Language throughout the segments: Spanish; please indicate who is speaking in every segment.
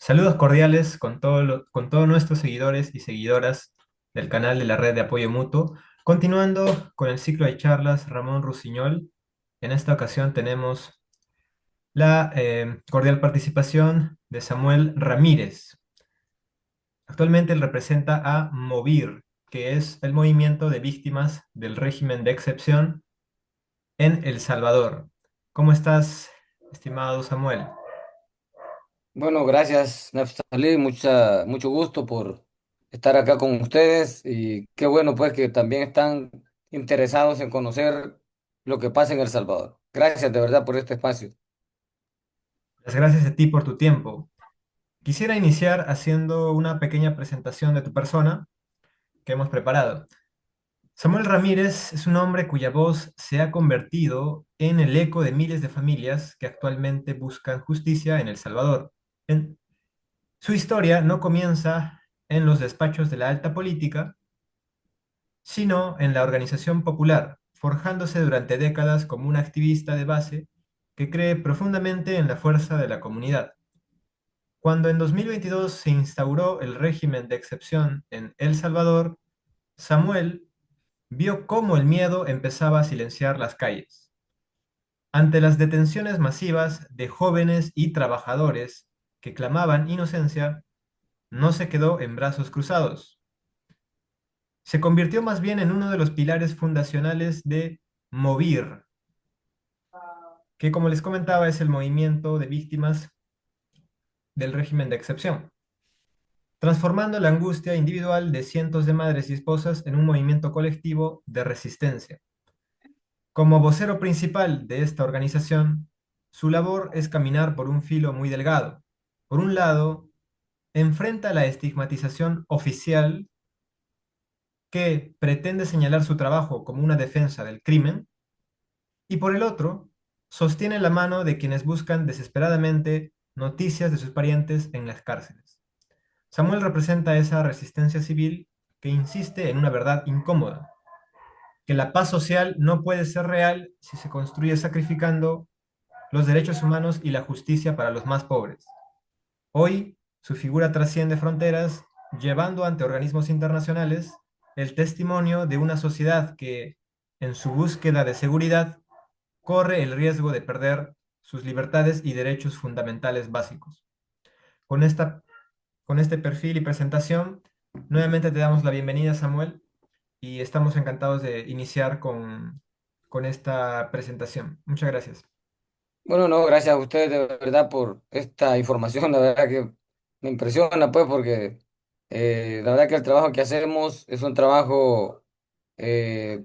Speaker 1: Saludos cordiales con todos nuestros seguidores y seguidoras del canal de la Red de Apoyo Mutuo. Continuando con el ciclo de charlas Ramón Rusiñol, en esta ocasión tenemos la cordial participación de Samuel Ramírez. Actualmente él representa a Movir, que es el movimiento de víctimas del régimen de excepción en El Salvador. ¿Cómo estás, estimado Samuel?
Speaker 2: Bueno, gracias, Neftalí, mucho gusto por estar acá con ustedes y qué bueno pues que también están interesados en conocer lo que pasa en El Salvador. Gracias de verdad por este espacio.
Speaker 1: Las gracias a ti por tu tiempo. Quisiera iniciar haciendo una pequeña presentación de tu persona que hemos preparado. Samuel Ramírez es un hombre cuya voz se ha convertido en el eco de miles de familias que actualmente buscan justicia en El Salvador. Su historia no comienza en los despachos de la alta política, sino en la organización popular, forjándose durante décadas como un activista de base que cree profundamente en la fuerza de la comunidad. Cuando en 2022 se instauró el régimen de excepción en El Salvador, Samuel vio cómo el miedo empezaba a silenciar las calles. Ante las detenciones masivas de jóvenes y trabajadores que clamaban inocencia, no se quedó en brazos cruzados. Se convirtió más bien en uno de los pilares fundacionales de Movir, que como les comentaba es el movimiento de víctimas del régimen de excepción, transformando la angustia individual de cientos de madres y esposas en un movimiento colectivo de resistencia. Como vocero principal de esta organización, su labor es caminar por un filo muy delgado. Por un lado, enfrenta la estigmatización oficial que pretende señalar su trabajo como una defensa del crimen, y por el otro, sostiene la mano de quienes buscan desesperadamente noticias de sus parientes en las cárceles. Samuel representa esa resistencia civil que insiste en una verdad incómoda, que la paz social no puede ser real si se construye sacrificando los derechos humanos y la justicia para los más pobres. Hoy, su figura trasciende fronteras, llevando ante organismos internacionales el testimonio de una sociedad que, en su búsqueda de seguridad, corre el riesgo de perder sus libertades y derechos fundamentales básicos. Con con este perfil y presentación, nuevamente te damos la bienvenida, Samuel, y estamos encantados de iniciar con esta presentación. Muchas gracias.
Speaker 2: Bueno, no, gracias a ustedes de verdad por esta información, la verdad que me impresiona pues porque la verdad que el trabajo que hacemos es un trabajo, eh,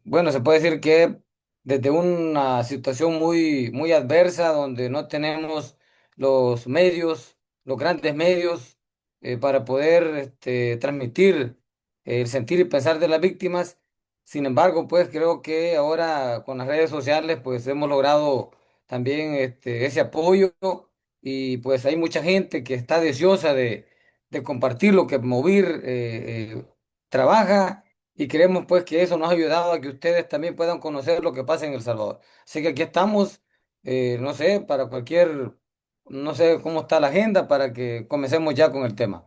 Speaker 2: bueno, se puede decir que desde una situación muy adversa donde no tenemos los medios, los grandes medios para poder transmitir el sentir y pensar de las víctimas. Sin embargo, pues creo que ahora con las redes sociales pues hemos logrado también ese apoyo y pues hay mucha gente que está deseosa de compartir lo que Movir trabaja y creemos pues que eso nos ha ayudado a que ustedes también puedan conocer lo que pasa en El Salvador. Así que aquí estamos, no sé, para cualquier, no sé cómo está la agenda para que comencemos ya con el tema.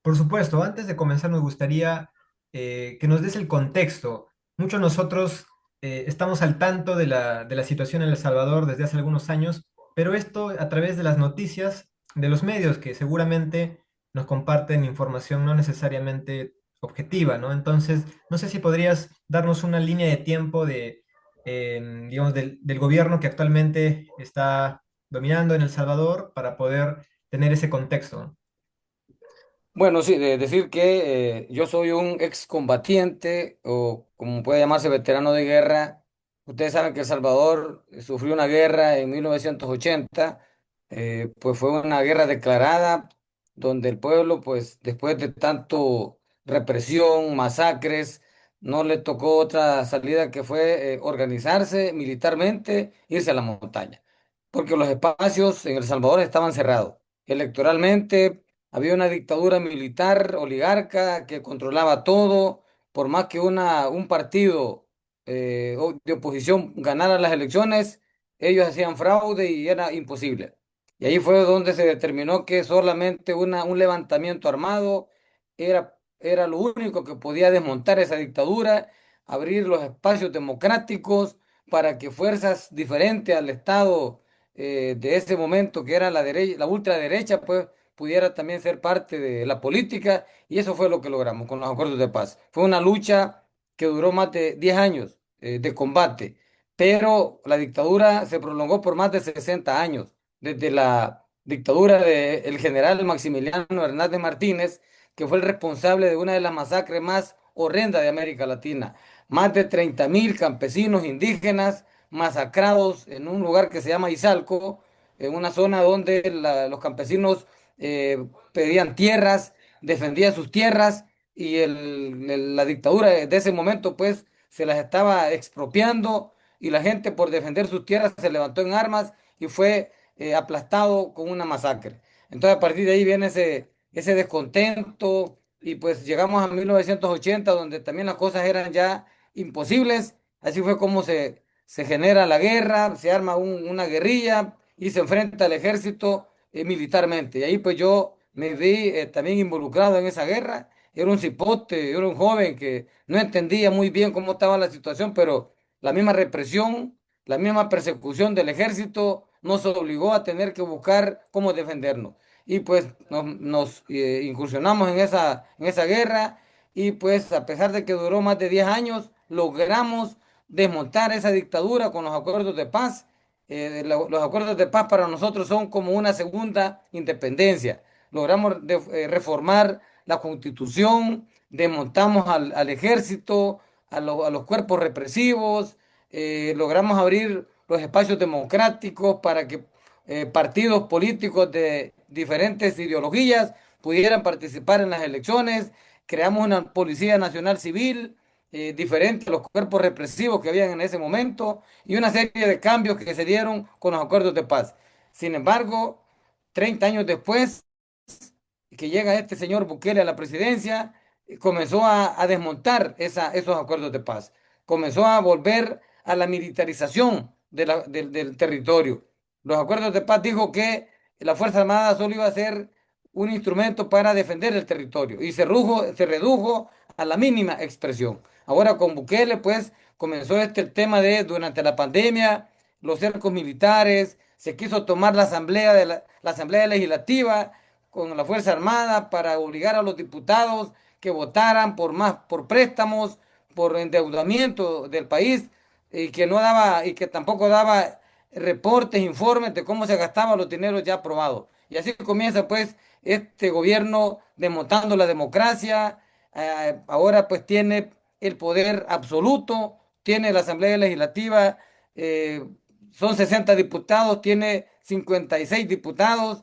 Speaker 1: Por supuesto, antes de comenzar nos gustaría que nos des el contexto. Muchos de nosotros estamos al tanto de de la situación en El Salvador desde hace algunos años, pero esto a través de las noticias, de los medios que seguramente nos comparten información no necesariamente objetiva, ¿no? Entonces, no sé si podrías darnos una línea de tiempo digamos, del gobierno que actualmente está dominando en El Salvador para poder tener ese contexto, ¿no?
Speaker 2: Bueno, sí, de decir que yo soy un excombatiente o como puede llamarse veterano de guerra. Ustedes saben que El Salvador sufrió una guerra en 1980, pues fue una guerra declarada donde el pueblo, pues después de tanto represión, masacres, no le tocó otra salida que fue organizarse militarmente, irse a la montaña, porque los espacios en El Salvador estaban cerrados. Electoralmente había una dictadura militar oligarca que controlaba todo, por más que un partido de oposición ganara las elecciones, ellos hacían fraude y era imposible. Y ahí fue donde se determinó que solamente un levantamiento armado era lo único que podía desmontar esa dictadura, abrir los espacios democráticos para que fuerzas diferentes al Estado de ese momento, que era la derecha, la ultraderecha, pues pudiera también ser parte de la política, y eso fue lo que logramos con los acuerdos de paz. Fue una lucha que duró más de 10 años de combate, pero la dictadura se prolongó por más de 60 años, desde la dictadura del general Maximiliano Hernández Martínez, que fue el responsable de una de las masacres más horrendas de América Latina. Más de 30.000 campesinos indígenas masacrados en un lugar que se llama Izalco, en una zona donde los campesinos pedían tierras, defendían sus tierras, y la dictadura de ese momento pues se las estaba expropiando, y la gente por defender sus tierras se levantó en armas y fue aplastado con una masacre. Entonces a partir de ahí viene ese descontento, y pues llegamos a 1980 donde también las cosas eran ya imposibles. Así fue como se genera la guerra, se arma una guerrilla y se enfrenta al ejército militarmente. Y ahí pues yo me vi también involucrado en esa guerra. Era un cipote, era un joven que no entendía muy bien cómo estaba la situación, pero la misma represión, la misma persecución del ejército nos obligó a tener que buscar cómo defendernos. Y pues nos incursionamos en esa guerra, y pues a pesar de que duró más de 10 años, logramos desmontar esa dictadura con los acuerdos de paz. Los acuerdos de paz para nosotros son como una segunda independencia. Logramos reformar la constitución, desmontamos al ejército, a los cuerpos represivos, logramos abrir los espacios democráticos para que partidos políticos de diferentes ideologías pudieran participar en las elecciones. Creamos una Policía Nacional Civil diferente a los cuerpos represivos que habían en ese momento, y una serie de cambios que se dieron con los acuerdos de paz. Sin embargo, 30 años después que llega este señor Bukele a la presidencia, comenzó a desmontar esos acuerdos de paz, comenzó a volver a la militarización del territorio. Los acuerdos de paz dijo que la Fuerza Armada solo iba a ser un instrumento para defender el territorio, y se redujo a la mínima expresión. Ahora con Bukele, pues, comenzó el tema de, durante la pandemia, los cercos militares, se quiso tomar la Asamblea Legislativa con la Fuerza Armada para obligar a los diputados que votaran por préstamos, por endeudamiento del país, y que no daba, y que tampoco daba reportes, informes de cómo se gastaban los dineros ya aprobados. Y así comienza pues este gobierno desmontando la democracia. Ahora pues tiene el poder absoluto, tiene la Asamblea Legislativa, eh, son 60 diputados, tiene 56 diputados,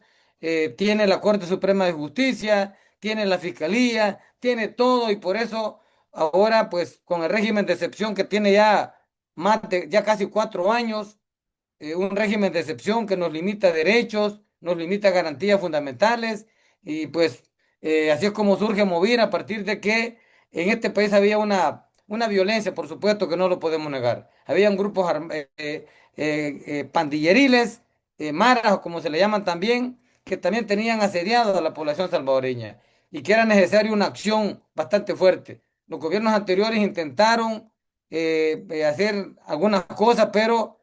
Speaker 2: tiene la Corte Suprema de Justicia, tiene la Fiscalía, tiene todo, y por eso ahora pues con el régimen de excepción que tiene ya casi 4 años, un régimen de excepción que nos limita derechos, nos limita garantías fundamentales, y pues así es como surge Movir, a partir de que en este país había una violencia, por supuesto que no lo podemos negar. Habían grupos pandilleriles, maras o como se le llaman también, que también tenían asediado a la población salvadoreña, y que era necesaria una acción bastante fuerte. Los gobiernos anteriores intentaron hacer algunas cosas, pero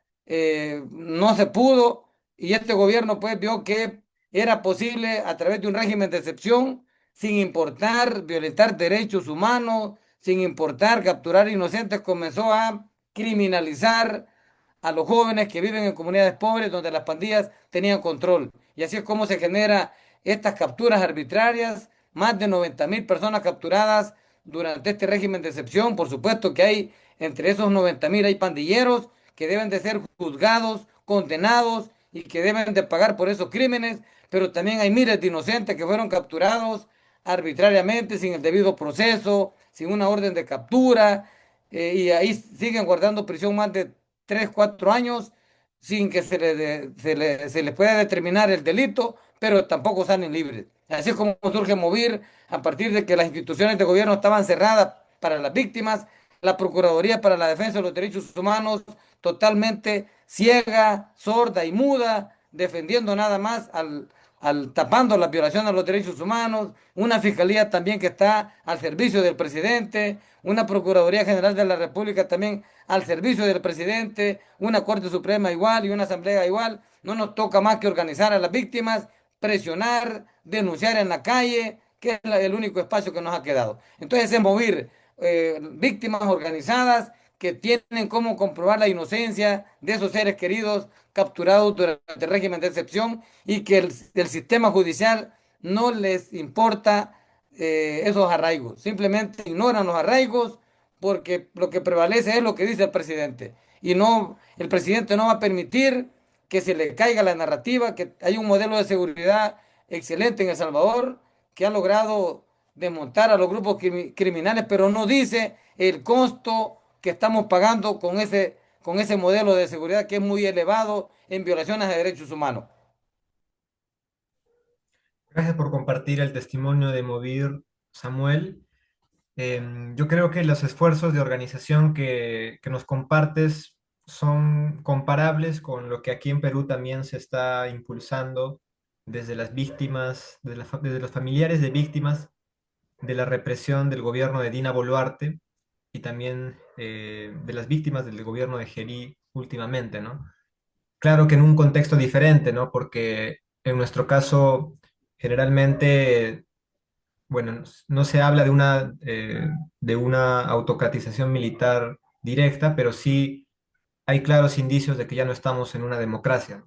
Speaker 2: no se pudo, y este gobierno pues vio que era posible a través de un régimen de excepción, sin importar violentar derechos humanos, sin importar capturar inocentes, comenzó a criminalizar a los jóvenes que viven en comunidades pobres donde las pandillas tenían control. Y así es como se genera estas capturas arbitrarias, más de 90.000 personas capturadas durante este régimen de excepción. Por supuesto que hay, entre esos 90.000 hay pandilleros que deben de ser juzgados, condenados, y que deben de pagar por esos crímenes, pero también hay miles de inocentes que fueron capturados arbitrariamente, sin el debido proceso, sin una orden de captura, y ahí siguen guardando prisión más de 3 4 años sin que se les pueda determinar el delito, pero tampoco salen libres. Así es como surge Movir, a partir de que las instituciones de gobierno estaban cerradas para las víctimas, la Procuraduría para la Defensa de los Derechos Humanos totalmente ciega, sorda y muda defendiendo nada más al tapando la violación a los derechos humanos, una fiscalía también que está al servicio del presidente, una Procuraduría General de la República también al servicio del presidente, una Corte Suprema igual y una Asamblea igual. No nos toca más que organizar a las víctimas, presionar, denunciar en la calle, que es el único espacio que nos ha quedado. Entonces es mover víctimas organizadas que tienen cómo comprobar la inocencia de esos seres queridos capturados durante el régimen de excepción y que el sistema judicial no les importa esos arraigos. Simplemente ignoran los arraigos porque lo que prevalece es lo que dice el presidente. Y no, el presidente no va a permitir que se le caiga la narrativa, que hay un modelo de seguridad excelente en El Salvador, que ha logrado desmontar a los grupos criminales, pero no dice el costo que estamos pagando con ese modelo de seguridad que es muy elevado en violaciones de derechos humanos.
Speaker 1: Gracias por compartir el testimonio de Movir, Samuel. Yo creo que los esfuerzos de organización que nos compartes son comparables con lo que aquí en Perú también se está impulsando desde las víctimas, desde los familiares de víctimas de la represión del gobierno de Dina Boluarte y también de las víctimas del gobierno de Gerí últimamente, ¿no? Claro que en un contexto diferente, ¿no? Porque en nuestro caso, generalmente, bueno, no se habla de una autocratización militar directa, pero sí hay claros indicios de que ya no estamos en una democracia, ¿no?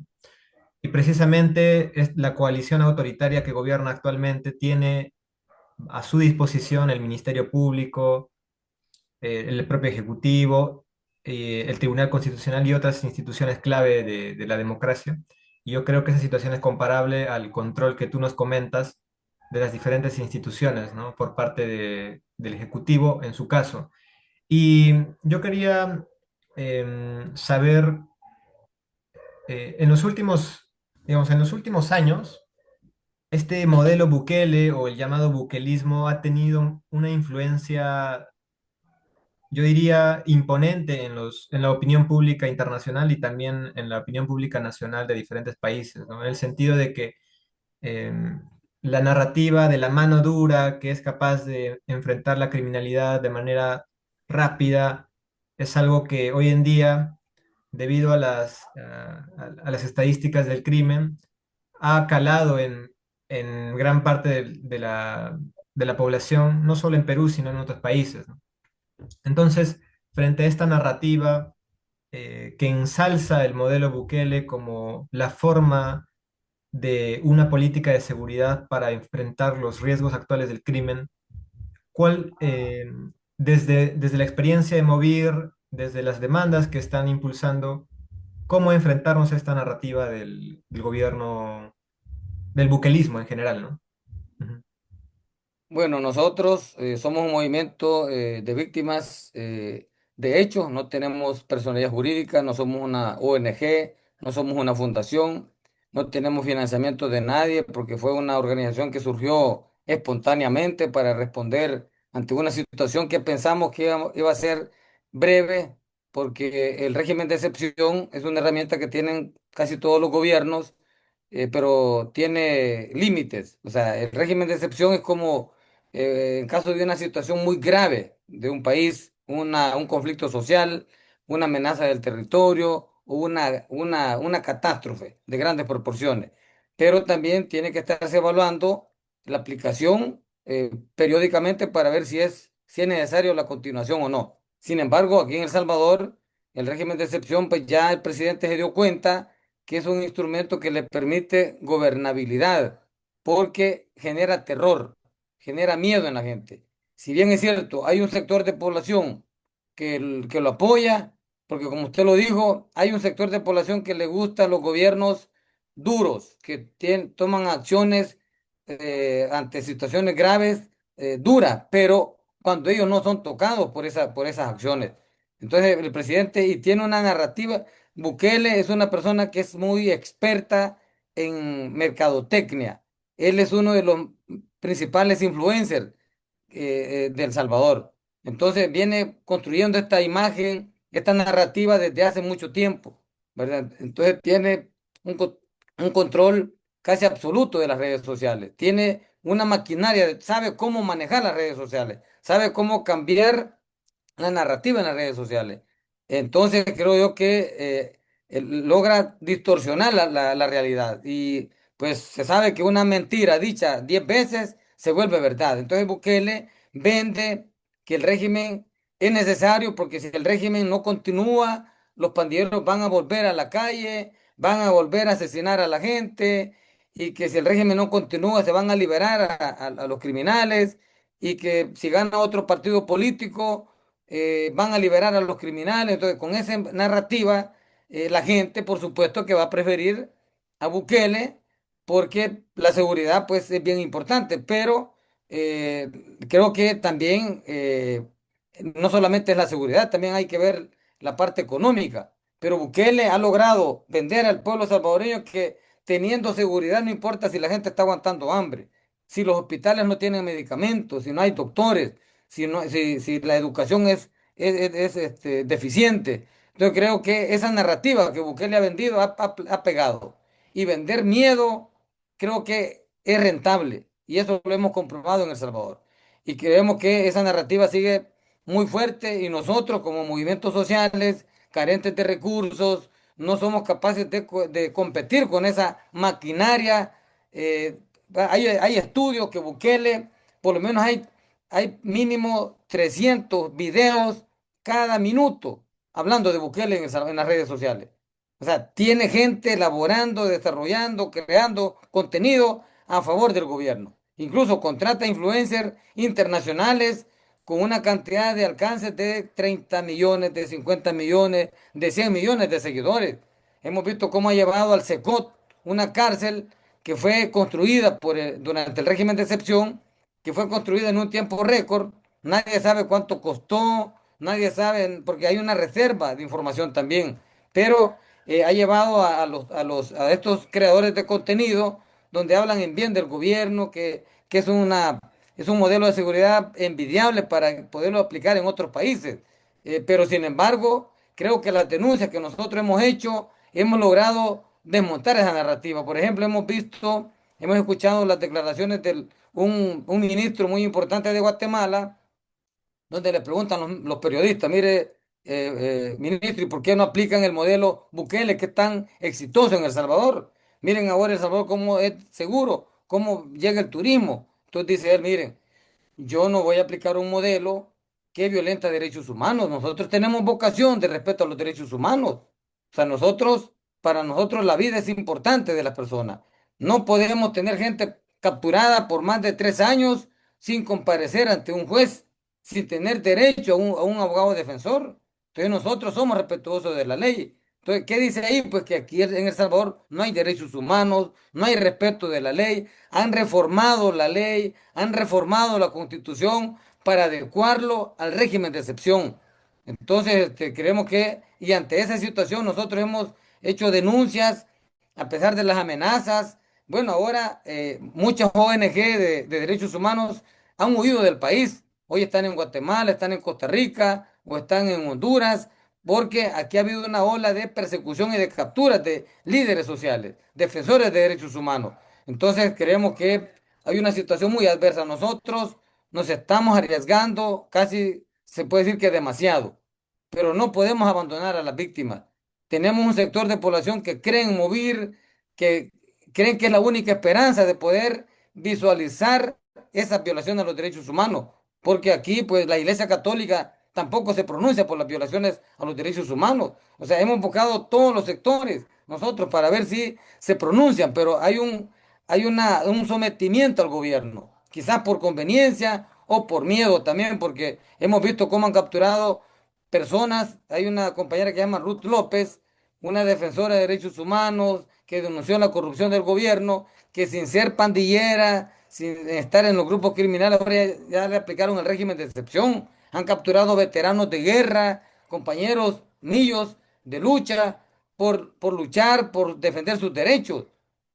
Speaker 1: Y precisamente es la coalición autoritaria que gobierna actualmente tiene a su disposición el Ministerio Público, el propio Ejecutivo, el Tribunal Constitucional y otras instituciones clave de la democracia. Y yo creo que esa situación es comparable al control que tú nos comentas de las diferentes instituciones, ¿no? Por parte del Ejecutivo en su caso. Y yo quería saber, en los últimos, digamos, en los últimos años, este modelo Bukele o el llamado bukelismo ha tenido una influencia, yo diría, imponente en la opinión pública internacional y también en la opinión pública nacional de diferentes países, ¿no? En el sentido de que eh, la narrativa de la mano dura, que es capaz de enfrentar la criminalidad de manera rápida, es algo que hoy en día, debido a a las estadísticas del crimen, ha calado en gran parte de la población, no solo en Perú, sino en otros países, ¿no? Entonces, frente a esta narrativa que ensalza el modelo Bukele como la forma de una política de seguridad para enfrentar los riesgos actuales del crimen, ¿cuál, desde la experiencia de Movir, desde las demandas que están impulsando, cómo enfrentarnos a esta narrativa del gobierno, del bukelismo en general, ¿no? Ujú.
Speaker 2: Bueno, nosotros somos un movimiento de víctimas de hechos, no tenemos personalidad jurídica, no somos una ONG, no somos una fundación, no tenemos financiamiento de nadie porque fue una organización que surgió espontáneamente para responder ante una situación que pensamos que iba a ser breve, porque el régimen de excepción es una herramienta que tienen casi todos los gobiernos, pero tiene límites. O sea, el régimen de excepción es como en caso de una situación muy grave de un país, un conflicto social, una amenaza del territorio o una catástrofe de grandes proporciones. Pero también tiene que estarse evaluando la aplicación periódicamente para ver si es necesario la continuación o no. Sin embargo, aquí en El Salvador, el régimen de excepción, pues ya el presidente se dio cuenta que es un instrumento que le permite gobernabilidad, porque genera terror, genera miedo en la gente. Si bien es cierto, hay un sector de población que lo apoya, porque como usted lo dijo, hay un sector de población que le gusta los gobiernos duros, que toman acciones ante situaciones graves, duras, pero cuando ellos no son tocados por esas acciones. Entonces el presidente y tiene una narrativa. Bukele es una persona que es muy experta en mercadotecnia. Él es uno de los principales influencers de El Salvador. Entonces viene construyendo esta imagen, esta narrativa desde hace mucho tiempo, ¿verdad? Entonces tiene un un control casi absoluto de las redes sociales. Tiene una maquinaria, sabe cómo manejar las redes sociales, sabe cómo cambiar la narrativa en las redes sociales. Entonces creo yo que logra distorsionar la realidad y pues se sabe que una mentira dicha 10 veces se vuelve verdad. Entonces Bukele vende que el régimen es necesario porque si el régimen no continúa, los pandilleros van a volver a la calle, van a volver a asesinar a la gente y que si el régimen no continúa se van a liberar a los criminales y que si gana otro partido político van a liberar a los criminales. Entonces, con esa narrativa, la gente, por supuesto, que va a preferir a Bukele porque la seguridad, pues, es bien importante. Pero eh, creo que también, no solamente es la seguridad, también hay que ver la parte económica. Pero Bukele ha logrado vender al pueblo salvadoreño que teniendo seguridad no importa si la gente está aguantando hambre, si los hospitales no tienen medicamentos, si no hay doctores, si la educación es deficiente. Entonces creo que esa narrativa que Bukele ha vendido ha pegado. Y vender miedo creo que es rentable. Y eso lo hemos comprobado en El Salvador. Y creemos que esa narrativa sigue muy fuerte y nosotros como movimientos sociales, carentes de recursos, no somos capaces de competir con esa maquinaria. Hay estudios que Bukele, por lo menos hay mínimo 300 videos cada minuto hablando de Bukele en las redes sociales. O sea, tiene gente elaborando, desarrollando, creando contenido a favor del gobierno. Incluso contrata influencers internacionales con una cantidad de alcances de 30 millones, de 50 millones, de 100 millones de seguidores. Hemos visto cómo ha llevado al Secot, una cárcel que fue construida durante el régimen de excepción, que fue construida en un tiempo récord. Nadie sabe cuánto costó, nadie sabe, porque hay una reserva de información también. Pero ha llevado a estos creadores de contenido, donde hablan en bien del gobierno, que es un modelo de seguridad envidiable para poderlo aplicar en otros países. Pero sin embargo, creo que las denuncias que nosotros hemos hecho, hemos logrado desmontar esa narrativa. Por ejemplo, hemos escuchado las declaraciones de un ministro muy importante de Guatemala, donde le preguntan los periodistas, mire, ministro, ¿y por qué no aplican el modelo Bukele que es tan exitoso en El Salvador? Miren ahora El Salvador cómo es seguro, cómo llega el turismo. Entonces dice él, miren, yo no voy a aplicar un modelo que violenta derechos humanos. Nosotros tenemos vocación de respeto a los derechos humanos. O sea, para nosotros la vida es importante de las personas. No podemos tener gente capturada por más de 3 años sin comparecer ante un juez, sin tener derecho a un abogado defensor. Entonces nosotros somos respetuosos de la ley. Entonces, ¿qué dice ahí? Pues que aquí en El Salvador no hay derechos humanos, no hay respeto de la ley, han reformado la ley, han reformado la constitución para adecuarlo al régimen de excepción. Entonces, creemos que, y ante esa situación nosotros hemos hecho denuncias a pesar de las amenazas. Bueno, ahora muchas ONG de derechos humanos han huido del país. Hoy están en Guatemala, están en Costa Rica o están en Honduras, porque aquí ha habido una ola de persecución y de capturas de líderes sociales, defensores de derechos humanos. Entonces creemos que hay una situación muy adversa. Nosotros nos estamos arriesgando, casi se puede decir que demasiado, pero no podemos abandonar a las víctimas. Tenemos un sector de población que creen mover, que creen que es la única esperanza de poder visualizar esa violación a los derechos humanos, porque aquí pues la Iglesia Católica tampoco se pronuncia por las violaciones a los derechos humanos. O sea, hemos buscado todos los sectores nosotros para ver si se pronuncian, pero un sometimiento al gobierno, quizás por conveniencia o por miedo también, porque hemos visto cómo han capturado personas. Hay una compañera que se llama Ruth López, una defensora de derechos humanos, que denunció la corrupción del gobierno, que sin ser pandillera, sin estar en los grupos criminales, ahora ya le aplicaron el régimen de excepción. Han capturado veteranos de guerra, compañeros míos de lucha, por luchar, por defender sus derechos.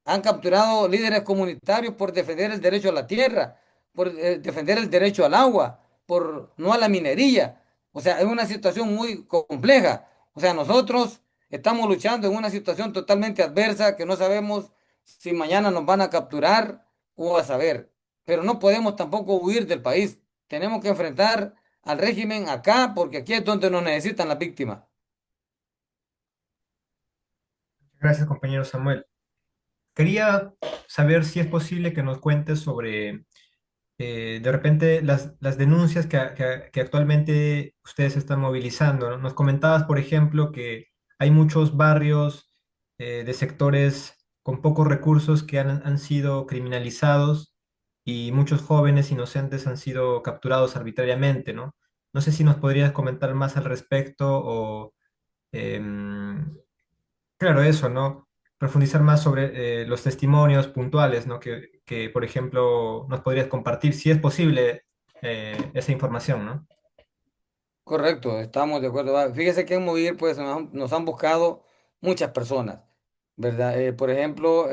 Speaker 2: Han capturado líderes comunitarios por defender el derecho a la tierra, por defender el derecho al agua, por no a la minería. O sea, es una situación muy compleja. O sea, nosotros Estamos luchando en una situación totalmente adversa que no sabemos si mañana nos van a capturar o a saber. Pero no podemos tampoco huir del país. Tenemos que enfrentar al régimen acá porque aquí es donde nos necesitan las víctimas.
Speaker 1: Gracias, compañero Samuel. Quería saber si es posible que nos cuentes sobre, de repente, las denuncias que actualmente ustedes están movilizando, ¿no? Nos comentabas, por ejemplo, que hay muchos barrios de sectores con pocos recursos que han sido criminalizados y muchos jóvenes inocentes han sido capturados arbitrariamente, ¿no? No sé si nos podrías comentar más al respecto o... em, claro, eso, ¿no? Profundizar más sobre los testimonios puntuales, ¿no? Por ejemplo, nos podrías compartir, si es posible, esa información, ¿no?
Speaker 2: Correcto, estamos de acuerdo. Fíjese que en Movir pues nos han buscado muchas personas, ¿verdad? Por ejemplo,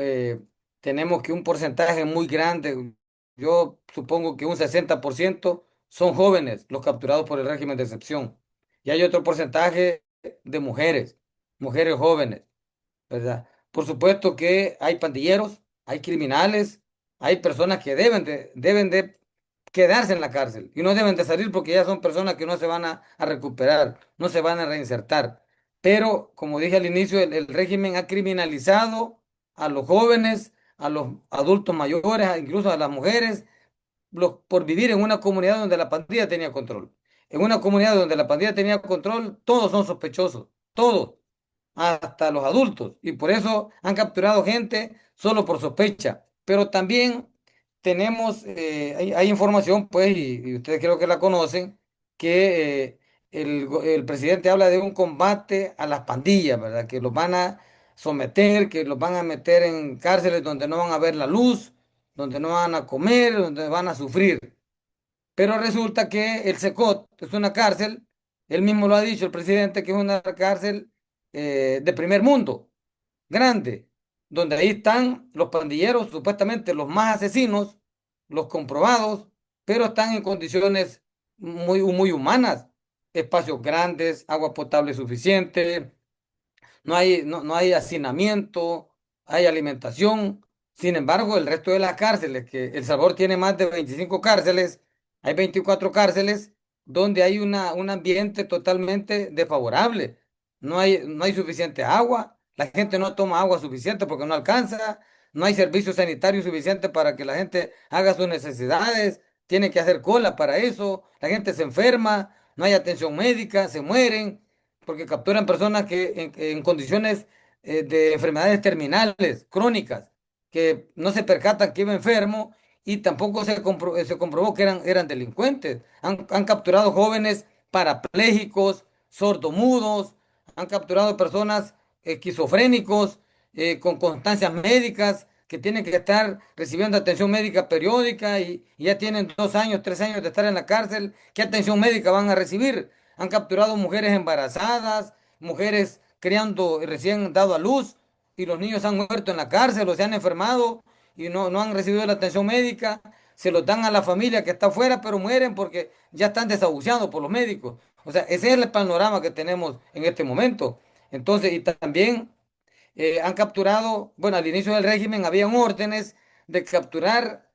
Speaker 2: tenemos que un porcentaje muy grande, yo supongo que un 60% son jóvenes los capturados por el régimen de excepción. Y hay otro porcentaje de mujeres, mujeres jóvenes. ¿Verdad? Por supuesto que hay pandilleros, hay criminales, hay personas que deben de quedarse en la cárcel y no deben de salir porque ya son personas que no se van a recuperar, no se van a reinsertar. Pero, como dije al inicio, el régimen ha criminalizado a los jóvenes, a los adultos mayores, incluso a las mujeres, por vivir en una comunidad donde la pandilla tenía control. En una comunidad donde la pandilla tenía control, todos son sospechosos, todos hasta los adultos, y por eso han capturado gente solo por sospecha. Pero también tenemos, hay información, pues, y ustedes creo que la conocen, que el presidente habla de un combate a las pandillas, ¿verdad? Que los van a someter, que los van a meter en cárceles donde no van a ver la luz, donde no van a comer, donde van a sufrir. Pero resulta que el Secot es una cárcel, él mismo lo ha dicho el presidente, que es una cárcel de primer mundo, grande, donde ahí están los pandilleros, supuestamente los más asesinos, los comprobados, pero están en condiciones muy humanas, espacios grandes, agua potable suficiente, no hay hacinamiento, hay alimentación. Sin embargo, el resto de las cárceles, que El Salvador tiene más de 25 cárceles, hay 24 cárceles donde hay un ambiente totalmente desfavorable. No hay suficiente agua, la gente no toma agua suficiente porque no alcanza, no hay servicios sanitarios suficientes para que la gente haga sus necesidades, tiene que hacer cola para eso, la gente se enferma, no hay atención médica, se mueren porque capturan personas que en condiciones de enfermedades terminales, crónicas, que no se percatan que iba enfermo y tampoco se comprobó que eran delincuentes. Han capturado jóvenes parapléjicos, sordomudos, han capturado personas esquizofrénicos con constancias médicas que tienen que estar recibiendo atención médica periódica y ya tienen 2 años, 3 años de estar en la cárcel. ¿Qué atención médica van a recibir? Han capturado mujeres embarazadas, mujeres criando recién dado a luz y los niños han muerto en la cárcel o se han enfermado y no han recibido la atención médica. Se los dan a la familia que está afuera, pero mueren porque ya están desahuciados por los médicos. O sea, ese es el panorama que tenemos en este momento. Entonces, y también han capturado, bueno, al inicio del régimen habían órdenes de capturar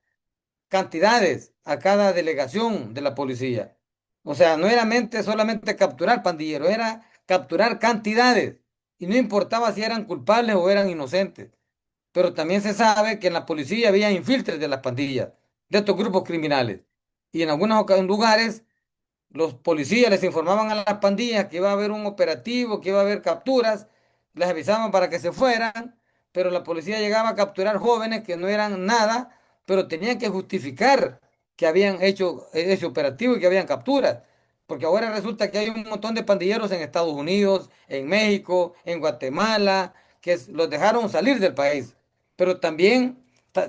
Speaker 2: cantidades a cada delegación de la policía. O sea, no era solamente capturar pandilleros, era capturar cantidades. Y no importaba si eran culpables o eran inocentes. Pero también se sabe que en la policía había infiltres de las pandillas, de estos grupos criminales. Y en algunos lugares los policías les informaban a las pandillas que iba a haber un operativo, que iba a haber capturas, les avisaban para que se fueran, pero la policía llegaba a capturar jóvenes que no eran nada, pero tenían que justificar que habían hecho ese operativo y que habían capturas. Porque ahora resulta que hay un montón de pandilleros en Estados Unidos, en México, en Guatemala, que los dejaron salir del país. Pero también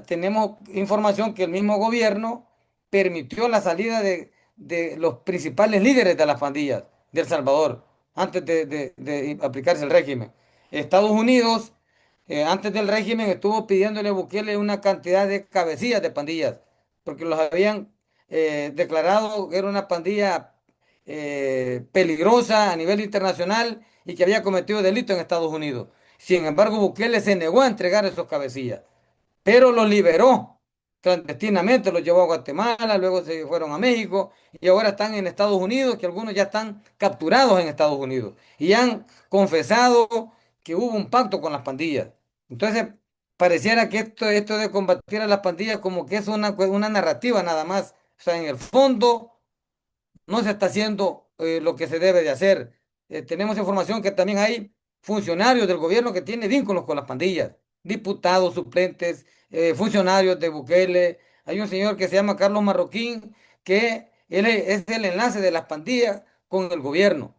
Speaker 2: tenemos información que el mismo gobierno permitió la salida de los principales líderes de las pandillas de El Salvador antes de aplicarse el régimen. Estados Unidos, antes del régimen, estuvo pidiéndole a Bukele una cantidad de cabecillas de pandillas, porque los habían declarado que era una pandilla peligrosa a nivel internacional y que había cometido delito en Estados Unidos. Sin embargo, Bukele se negó a entregar esos cabecillas, pero los liberó clandestinamente, los llevó a Guatemala, luego se fueron a México y ahora están en Estados Unidos, que algunos ya están capturados en Estados Unidos y han confesado que hubo un pacto con las pandillas. Entonces, pareciera que esto de combatir a las pandillas como que es una narrativa nada más. O sea, en el fondo no se está haciendo lo que se debe de hacer. Tenemos información que también hay funcionarios del gobierno que tienen vínculos con las pandillas, diputados, suplentes, funcionarios de Bukele. Hay un señor que se llama Carlos Marroquín, que él es el enlace de las pandillas con el gobierno.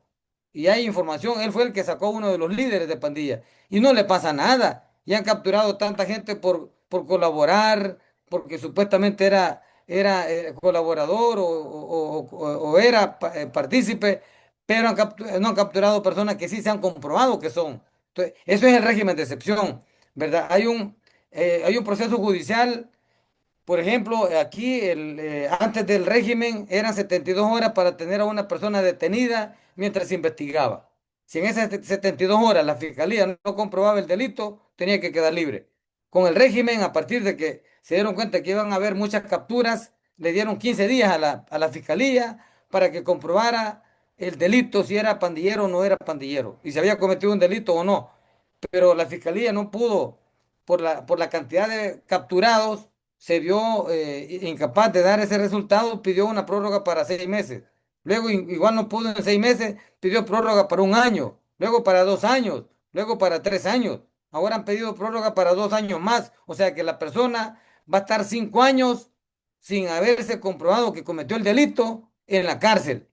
Speaker 2: Y hay información, él fue el que sacó uno de los líderes de pandillas. Y no le pasa nada. Y han capturado tanta gente por colaborar, porque supuestamente era colaborador o era partícipe, pero no han capturado personas que sí se han comprobado que son. Entonces, eso es el régimen de excepción, ¿verdad? Hay un proceso judicial, por ejemplo, aquí antes del régimen eran 72 horas para tener a una persona detenida mientras se investigaba. Si en esas 72 horas la fiscalía no comprobaba el delito, tenía que quedar libre. Con el régimen, a partir de que se dieron cuenta que iban a haber muchas capturas, le dieron 15 días a la fiscalía para que comprobara el delito, si era pandillero o no era pandillero, y si había cometido un delito o no. Pero la fiscalía no pudo, por la cantidad de capturados, se vio incapaz de dar ese resultado, pidió una prórroga para 6 meses. Luego igual no pudo en 6 meses, pidió prórroga para un año, luego para 2 años, luego para 3 años. Ahora han pedido prórroga para 2 años más. O sea que la persona va a estar 5 años sin haberse comprobado que cometió el delito en la cárcel.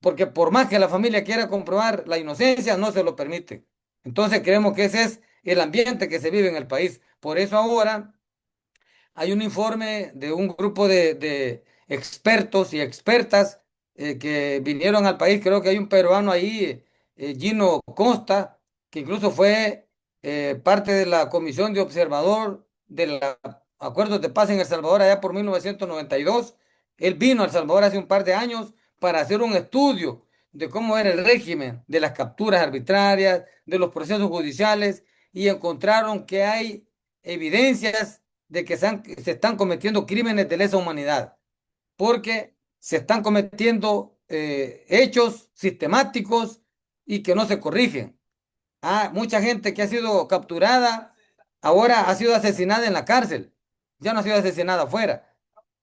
Speaker 2: Porque por más que la familia quiera comprobar la inocencia, no se lo permite. Entonces creemos que ese es el ambiente que se vive en el país. Por eso ahora hay un informe de un grupo de expertos y expertas que vinieron al país. Creo que hay un peruano ahí, Gino Costa, que incluso fue parte de la comisión de observador del acuerdo de paz en El Salvador allá por 1992. Él vino a El Salvador hace un par de años para hacer un estudio de cómo era el régimen de las capturas arbitrarias, de los procesos judiciales, y encontraron que hay evidencias de que se están cometiendo crímenes de lesa humanidad, porque se están cometiendo hechos sistemáticos y que no se corrigen. Mucha gente que ha sido capturada ahora ha sido asesinada en la cárcel, ya no ha sido asesinada afuera.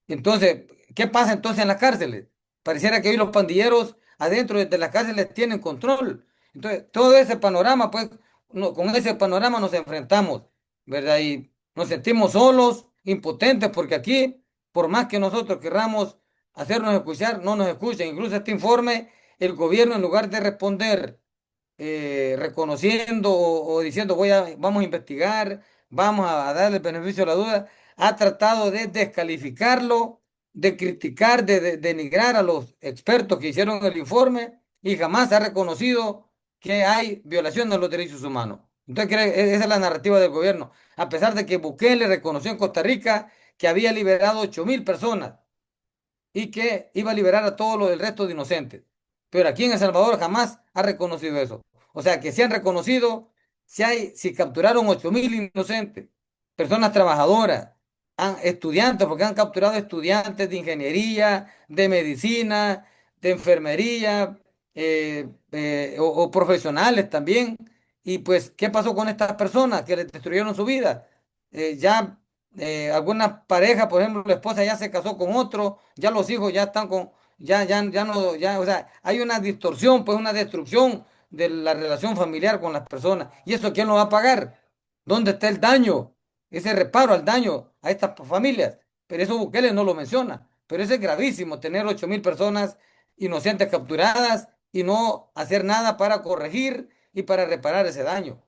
Speaker 2: Entonces, ¿qué pasa entonces en las cárceles? Pareciera que hoy los pandilleros adentro de las cárceles tienen control. Entonces, todo ese panorama, pues, con ese panorama nos enfrentamos, ¿verdad? Y nos sentimos solos, impotentes, porque aquí, por más que nosotros querramos hacernos escuchar, no nos escuchan. Incluso este informe, el gobierno, en lugar de responder reconociendo o diciendo vamos a investigar, vamos a darle el beneficio de la duda, ha tratado de descalificarlo, de criticar, de denigrar a los expertos que hicieron el informe y jamás ha reconocido que hay violación de los derechos humanos. Entonces, esa es la narrativa del gobierno. A pesar de que Bukele reconoció en Costa Rica que había liberado 8.000 personas y que iba a liberar a todos los del resto de inocentes. Pero aquí en El Salvador jamás ha reconocido eso. O sea que se han reconocido, si capturaron 8.000 inocentes, personas trabajadoras, estudiantes, porque han capturado estudiantes de ingeniería, de medicina, de enfermería, o profesionales también. Y pues, ¿qué pasó con estas personas que les destruyeron su vida? Ya algunas parejas, por ejemplo, la esposa ya se casó con otro, ya los hijos ya están ya no, o sea, hay una distorsión, pues una destrucción de la relación familiar con las personas. ¿Y eso quién lo va a pagar? ¿Dónde está el daño? Ese reparo al daño a estas familias. Pero eso Bukele no lo menciona. Pero eso es gravísimo, tener 8.000 personas inocentes capturadas y no hacer nada para corregir y para reparar ese daño.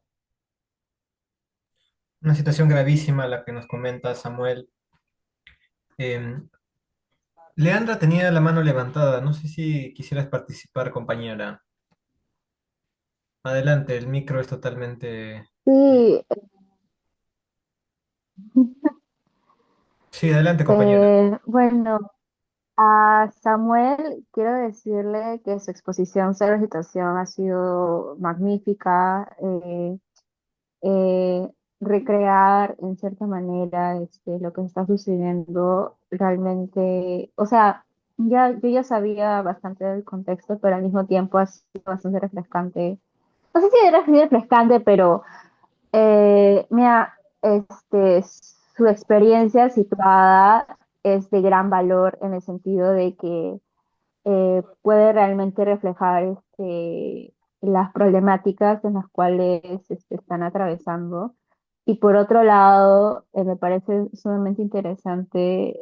Speaker 1: Una situación gravísima la que nos comenta Samuel. Em, Leandra tenía la mano levantada. No sé si quisieras participar, compañera. Adelante, el micro es totalmente...
Speaker 3: Sí,
Speaker 1: Sí, adelante, compañera.
Speaker 3: bueno, A Samuel quiero decirle que su exposición sobre la situación ha sido magnífica. Eh, Recrear en cierta manera lo que está sucediendo realmente, o sea, yo ya sabía bastante del contexto, pero al mismo tiempo ha sido bastante refrescante. No sé si era refrescante, pero mira, su experiencia situada es de gran valor en el sentido de que puede realmente reflejar las problemáticas en las cuales están atravesando. Y por otro lado, me parece sumamente interesante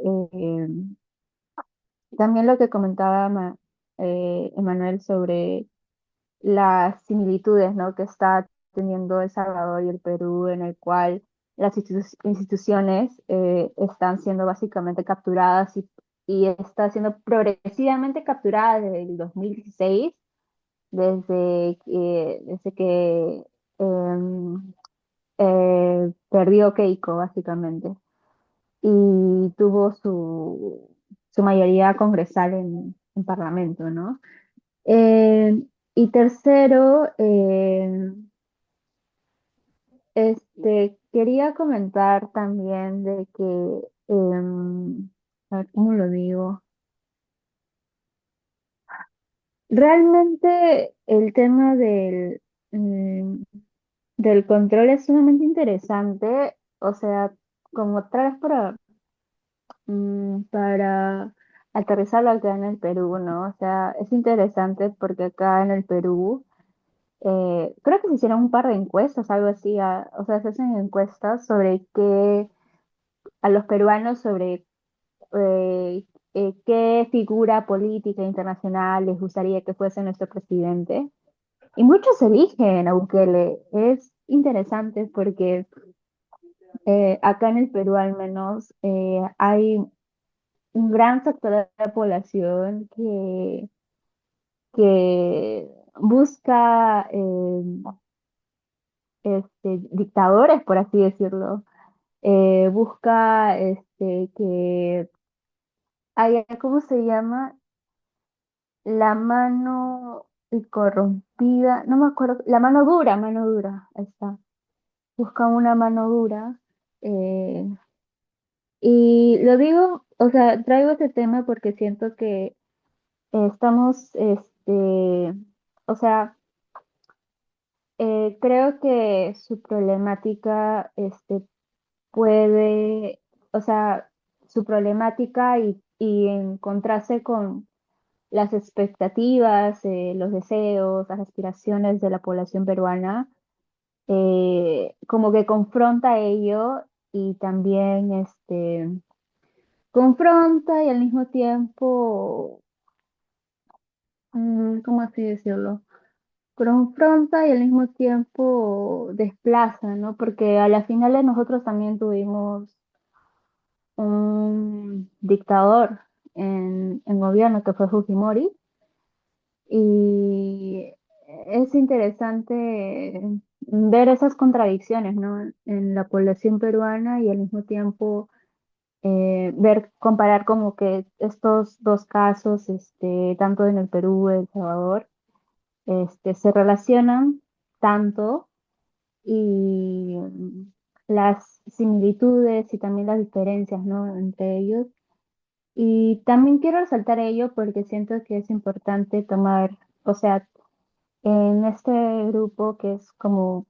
Speaker 3: también lo que comentaba Emanuel sobre las similitudes, ¿no?, que está teniendo El Salvador y el Perú, en el cual las instituciones están siendo básicamente capturadas y está siendo progresivamente capturada desde el 2016, desde que em, perdió Keiko, básicamente, y tuvo su mayoría congresal en Parlamento, ¿no? Eh, y tercero, quería comentar también de que, a ver, ¿cómo lo digo? Realmente el tema mm, del control es sumamente interesante, o sea, como otra vez para aterrizarlo acá en el Perú, ¿no? O sea, es interesante porque acá en el Perú creo que se hicieron un par de encuestas, algo así, o sea, se hacen encuestas sobre a los peruanos sobre eh, qué figura política internacional les gustaría que fuese nuestro presidente. Y muchos eligen a Bukele. Es interesante porque acá en el Perú al menos hay un gran sector de la población que busca dictadores, por así decirlo. Busca que haya, ¿cómo se llama? La mano corrompida, no me acuerdo, la mano dura, ahí está. Busca una mano dura. eh, y lo digo, o sea, traigo este tema porque siento que estamos, o sea, creo que su problemática, puede, o sea, su problemática y encontrarse con las expectativas, los deseos, las aspiraciones de la población peruana, como que confronta ello y también confronta y al mismo tiempo, ¿cómo así decirlo? Confronta y al mismo tiempo desplaza, ¿no? Porque a la final nosotros también tuvimos un dictador en gobierno que fue Fujimori. Y es interesante ver esas contradicciones, ¿no?, en la población peruana y al mismo tiempo comparar como que estos dos casos, tanto en el Perú y El Salvador, se relacionan tanto y las similitudes y también las diferencias, ¿no?, entre ellos. Y también quiero resaltar ello porque siento que es importante tomar, o sea, en este grupo que es como,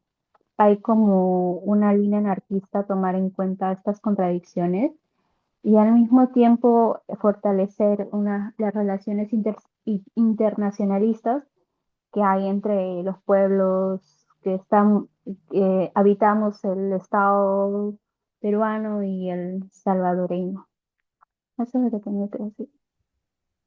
Speaker 3: hay como una línea anarquista, tomar en cuenta estas contradicciones y al mismo tiempo fortalecer las relaciones internacionalistas que hay entre los pueblos que habitamos el Estado peruano y el salvadoreño. Eso es lo que tenía que decir.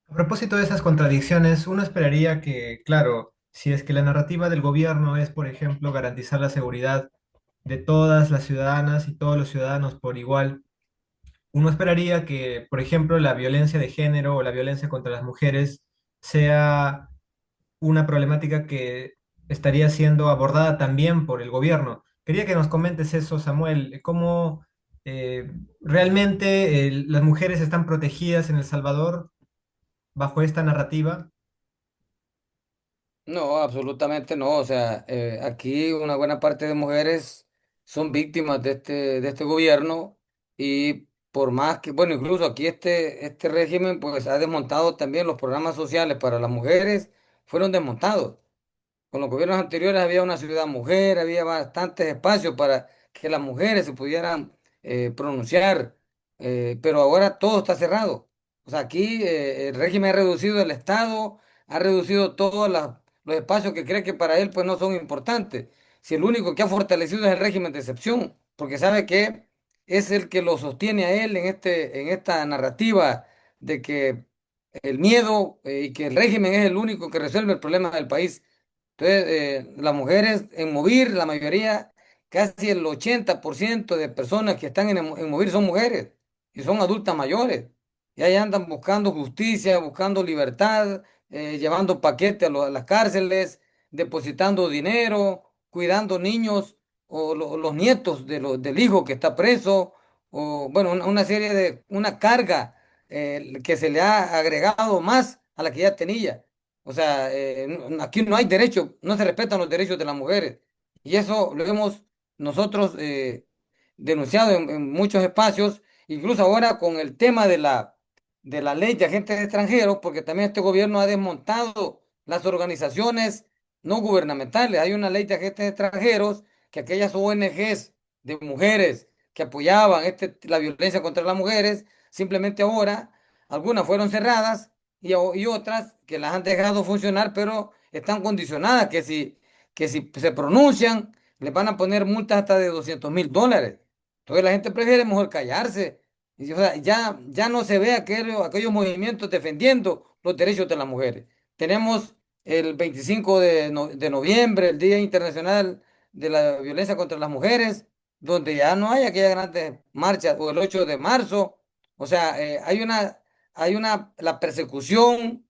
Speaker 1: A propósito de esas contradicciones, uno esperaría que, claro, si es que la narrativa del gobierno es, por ejemplo, garantizar la seguridad de todas las ciudadanas y todos los ciudadanos por igual, uno esperaría que, por ejemplo, la violencia de género o la violencia contra las mujeres sea una problemática que estaría siendo abordada también por el gobierno. Quería que nos comentes eso, Samuel, cómo realmente las mujeres están protegidas en El Salvador bajo esta narrativa?
Speaker 2: No, absolutamente no. O sea, aquí una buena parte de mujeres son víctimas de este gobierno y por más que, bueno, incluso aquí este régimen pues ha desmontado también los programas sociales para las mujeres, fueron desmontados. Con los gobiernos anteriores había una ciudad mujer, había bastantes espacios para que las mujeres se pudieran pronunciar, pero ahora todo está cerrado. O sea, aquí el régimen ha reducido el Estado, ha reducido todos los espacios que cree que para él pues no son importantes. Si el único que ha fortalecido es el régimen de excepción, porque sabe que es el que lo sostiene a él en esta narrativa de que el miedo y que el régimen es el único que resuelve el problema del país. Entonces, las mujeres en Movir, la mayoría, casi el 80% de personas que están en Movir son mujeres y son adultas mayores. Y ahí andan buscando justicia, buscando libertad, llevando paquetes a las cárceles, depositando dinero, cuidando niños o los nietos del hijo que está preso, o bueno, una serie una carga que se le ha agregado más a la que ya tenía. O sea, aquí no hay derecho, no se respetan los derechos de las mujeres. Y eso lo hemos nosotros denunciado en muchos espacios, incluso ahora con el tema de la ley de agentes extranjeros, porque también este gobierno ha desmontado las organizaciones no gubernamentales. Hay una ley de agentes extranjeros que aquellas ONGs de mujeres que apoyaban la violencia contra las mujeres, simplemente ahora algunas fueron cerradas y otras que las han dejado funcionar, pero están condicionadas, que si se pronuncian, les van a poner multas hasta de $200,000. Entonces la gente prefiere mejor callarse. Y, o sea, ya no se ve aquellos movimientos defendiendo los derechos de las mujeres. Tenemos el 25 de noviembre, el Día Internacional de la Violencia contra las Mujeres, donde ya no hay aquellas grandes marchas, o el 8 de marzo. O sea, la persecución,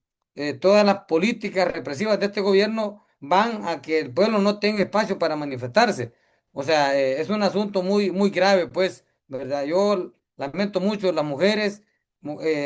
Speaker 2: todas las políticas represivas de este gobierno van a que el pueblo no tenga espacio para manifestarse. O sea, es un asunto muy, muy grave, pues, ¿verdad? Yo lamento mucho las mujeres,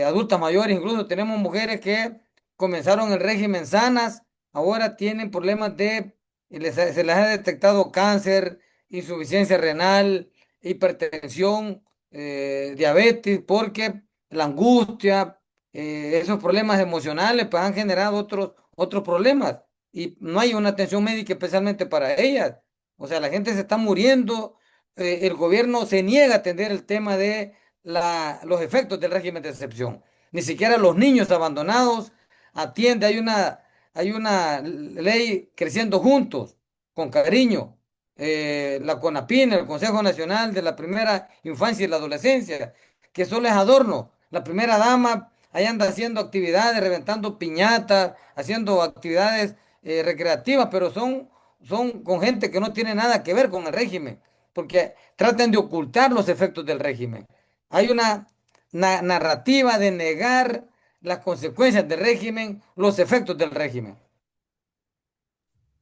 Speaker 2: adultas mayores, incluso tenemos mujeres que comenzaron el régimen sanas, ahora tienen problemas se les ha detectado cáncer, insuficiencia renal, hipertensión, diabetes, porque la angustia, esos problemas emocionales, pues han generado otros problemas y no hay una atención médica especialmente para ellas. O sea, la gente se está muriendo, el gobierno se niega a atender el tema de los efectos del régimen de excepción. Ni siquiera los niños abandonados atiende, hay una ley creciendo juntos, con cariño. La CONAPIN, el Consejo Nacional de la Primera Infancia y la Adolescencia, que solo es adorno. La primera dama ahí anda haciendo actividades, reventando piñatas, haciendo actividades recreativas, pero son con gente que no tiene nada que ver con el régimen, porque tratan de ocultar los efectos del régimen. Hay una narrativa de negar las consecuencias del régimen, los efectos del régimen.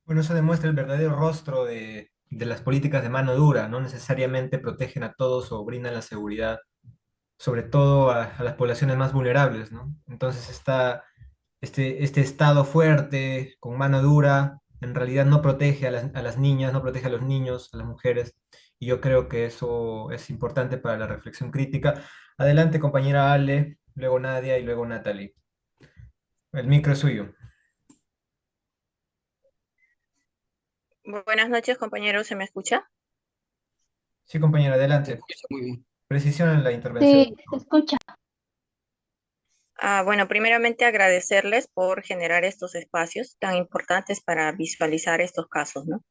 Speaker 1: Bueno, eso demuestra el verdadero rostro de las políticas de mano dura. No necesariamente protegen a todos o brindan la seguridad, sobre todo a las poblaciones más vulnerables, ¿no? Entonces este Estado fuerte, con mano dura, en realidad no protege a las niñas, no protege a los niños, a las mujeres, y yo creo que eso es importante para la reflexión crítica. Adelante, compañera Ale, luego Nadia y luego Natalie. El micro es suyo.
Speaker 4: Buenas noches, compañeros, ¿se me escucha?
Speaker 1: Sí, compañera,
Speaker 2: Se
Speaker 1: adelante.
Speaker 2: escucha muy bien.
Speaker 1: Precisión en la intervención.
Speaker 3: Sí, se escucha.
Speaker 4: Bueno, primeramente agradecerles por generar estos espacios tan importantes para visualizar estos casos, ¿no?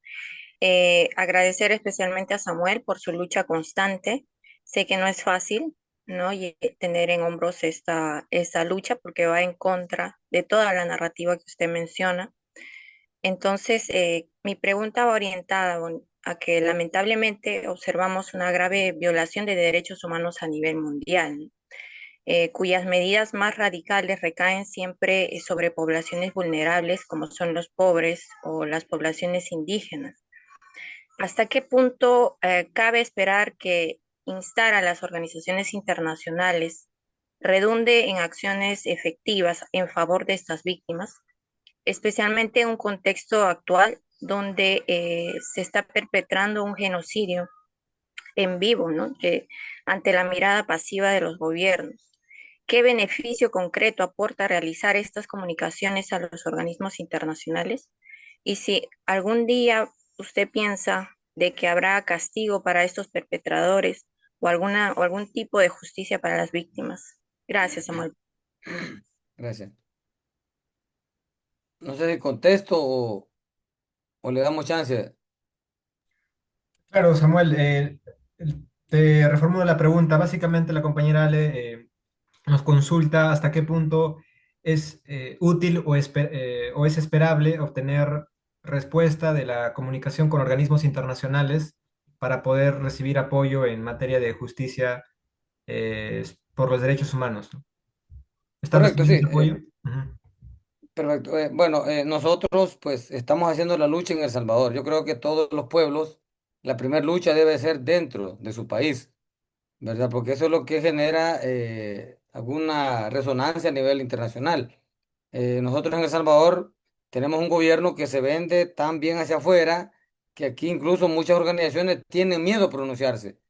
Speaker 4: Agradecer especialmente a Samuel por su lucha constante. Sé que no es fácil, ¿no? Y tener en hombros esta lucha porque va en contra de toda la narrativa que usted menciona. Entonces, mi pregunta va orientada a que lamentablemente observamos una grave violación de derechos humanos a nivel mundial, ¿no? Cuyas medidas más radicales recaen siempre sobre poblaciones vulnerables como son los pobres o las poblaciones indígenas. ¿Hasta qué punto cabe esperar que instar a las organizaciones internacionales redunde en acciones efectivas en favor de estas víctimas, especialmente en un contexto actual donde se está perpetrando un genocidio en vivo, ¿no? Ante la mirada pasiva de los gobiernos. ¿Qué beneficio concreto aporta realizar estas comunicaciones a los organismos internacionales? Y si algún día usted piensa de que habrá castigo para estos perpetradores o algún tipo de justicia para las víctimas. Gracias, Samuel.
Speaker 2: Gracias. No sé si contesto o le damos chance.
Speaker 1: Claro, Samuel, te reformulo la pregunta. Básicamente la compañera Ale nos consulta hasta qué punto es útil o es esperable obtener respuesta de la comunicación con organismos internacionales para poder recibir apoyo en materia de justicia por los derechos humanos, ¿no? ¿Están
Speaker 2: Correcto,
Speaker 1: recibiendo
Speaker 2: sí.
Speaker 1: ese apoyo? Ujú.
Speaker 2: Perfecto. Bueno, nosotros pues estamos haciendo la lucha en El Salvador. Yo creo que todos los pueblos, la primera lucha debe ser dentro de su país, ¿verdad? Porque eso es lo que genera alguna resonancia a nivel internacional. Nosotros en El Salvador tenemos un gobierno que se vende tan bien hacia afuera que aquí incluso muchas organizaciones tienen miedo a pronunciarse.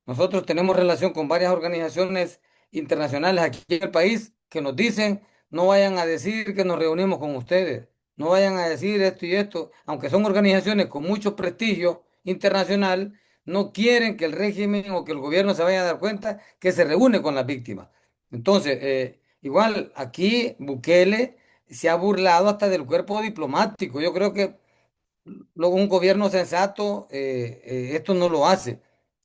Speaker 2: Nosotros tenemos relación con varias organizaciones internacionales aquí en el país que nos dicen, no vayan a decir que nos reunimos con ustedes, no vayan a decir esto y esto, aunque son organizaciones con mucho prestigio internacional, no quieren que el régimen o que el gobierno se vaya a dar cuenta que se reúne con las víctimas. Entonces, igual aquí Bukele se ha burlado hasta del cuerpo diplomático. Yo creo que un gobierno sensato esto no lo hace.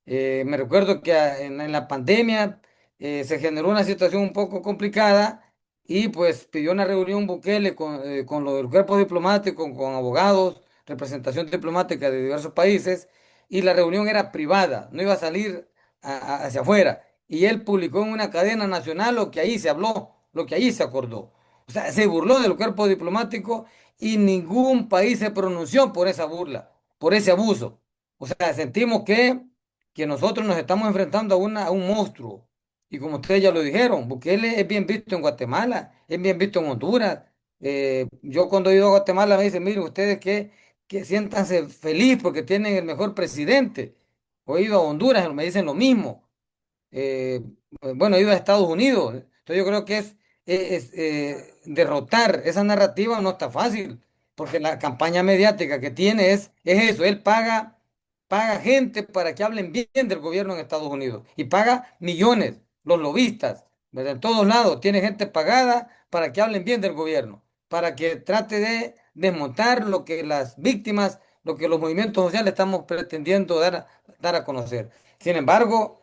Speaker 2: Me recuerdo que en la pandemia se generó una situación un poco complicada y pues pidió una reunión Bukele con lo del cuerpo diplomático, con abogados, representación diplomática de diversos países y la reunión era privada, no iba a salir hacia afuera. Y él publicó en una cadena nacional lo que ahí se habló, lo que ahí se acordó. O sea, se burló del cuerpo diplomático y ningún país se pronunció por esa burla, por ese abuso. O sea, sentimos que nosotros nos estamos enfrentando a un monstruo. Y como ustedes ya lo dijeron, Bukele es bien visto en Guatemala, es bien visto en Honduras. Yo cuando he ido a Guatemala me dicen, miren, ustedes que siéntanse feliz porque tienen el mejor presidente. O he ido a Honduras, me dicen lo mismo. eh, bueno, he ido a Estados Unidos. Entonces yo creo que derrotar esa narrativa no está fácil, porque la campaña mediática que tiene es eso, él paga gente para que hablen bien del gobierno en Estados Unidos y paga millones, los lobistas, ¿verdad? En todos lados tiene gente pagada para que hablen bien del gobierno, para que trate de desmontar lo que las víctimas, lo que los movimientos sociales estamos pretendiendo dar a conocer. Sin embargo,